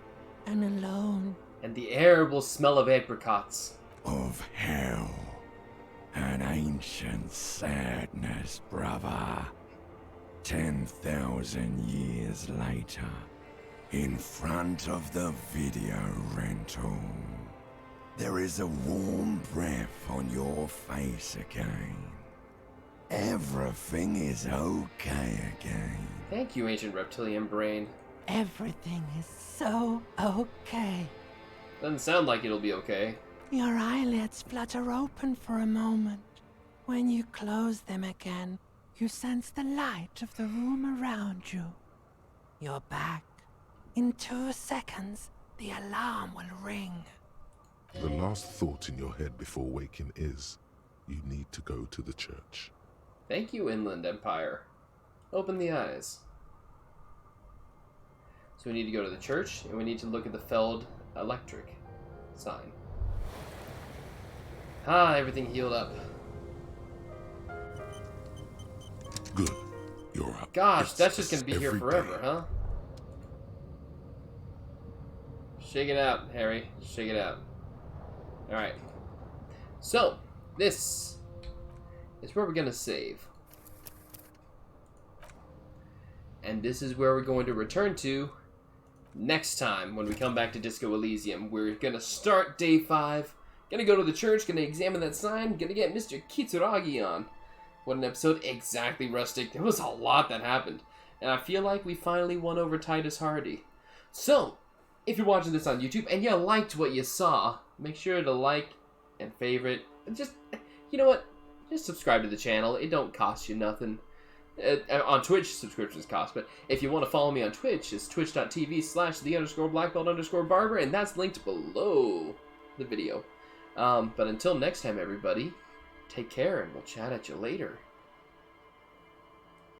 and alone. And the air will smell of apricots. Of hell. An ancient sadness, brother. 10,000 years later, in front of the video rental, there is a warm breath on your face again. Everything is okay again. Thank you, ancient reptilian brain. Everything is so okay. Doesn't sound like it'll be okay. Your eyelids flutter open for a moment. When you close them again, you sense the light of the room around you. You're back. In 2 seconds, the alarm will ring. The last thought in your head before waking is, you need to go to the church. Thank you, Inland Empire. Open the eyes. So we need to go to the church, and we need to look at the Feld Electric sign. Ah, everything healed up. Good. You're up. Gosh, that's It's just gonna be here every forever, day. huh? Shake it out, Harry. Shake it out. Alright. So, this is where we're gonna save. And this is where we're going to return to next time when we come back to Disco Elysium. We're gonna start day 5. Gonna go to the church, gonna examine that sign, gonna get Mr. Kitsuragi on. What an episode. Exactly, Rustic. There was a lot that happened. And I feel like we finally won over Titus Hardie. So, if you're watching this on YouTube and you liked what you saw, make sure to like and favorite. And just, you know what? Just subscribe to the channel. It don't cost you nothing. On Twitch, subscriptions cost. But if you want to follow me on Twitch, it's twitch.tv/the_blackbelt_barber. And that's linked below the video. But until next time, everybody, take care and we'll chat at you later.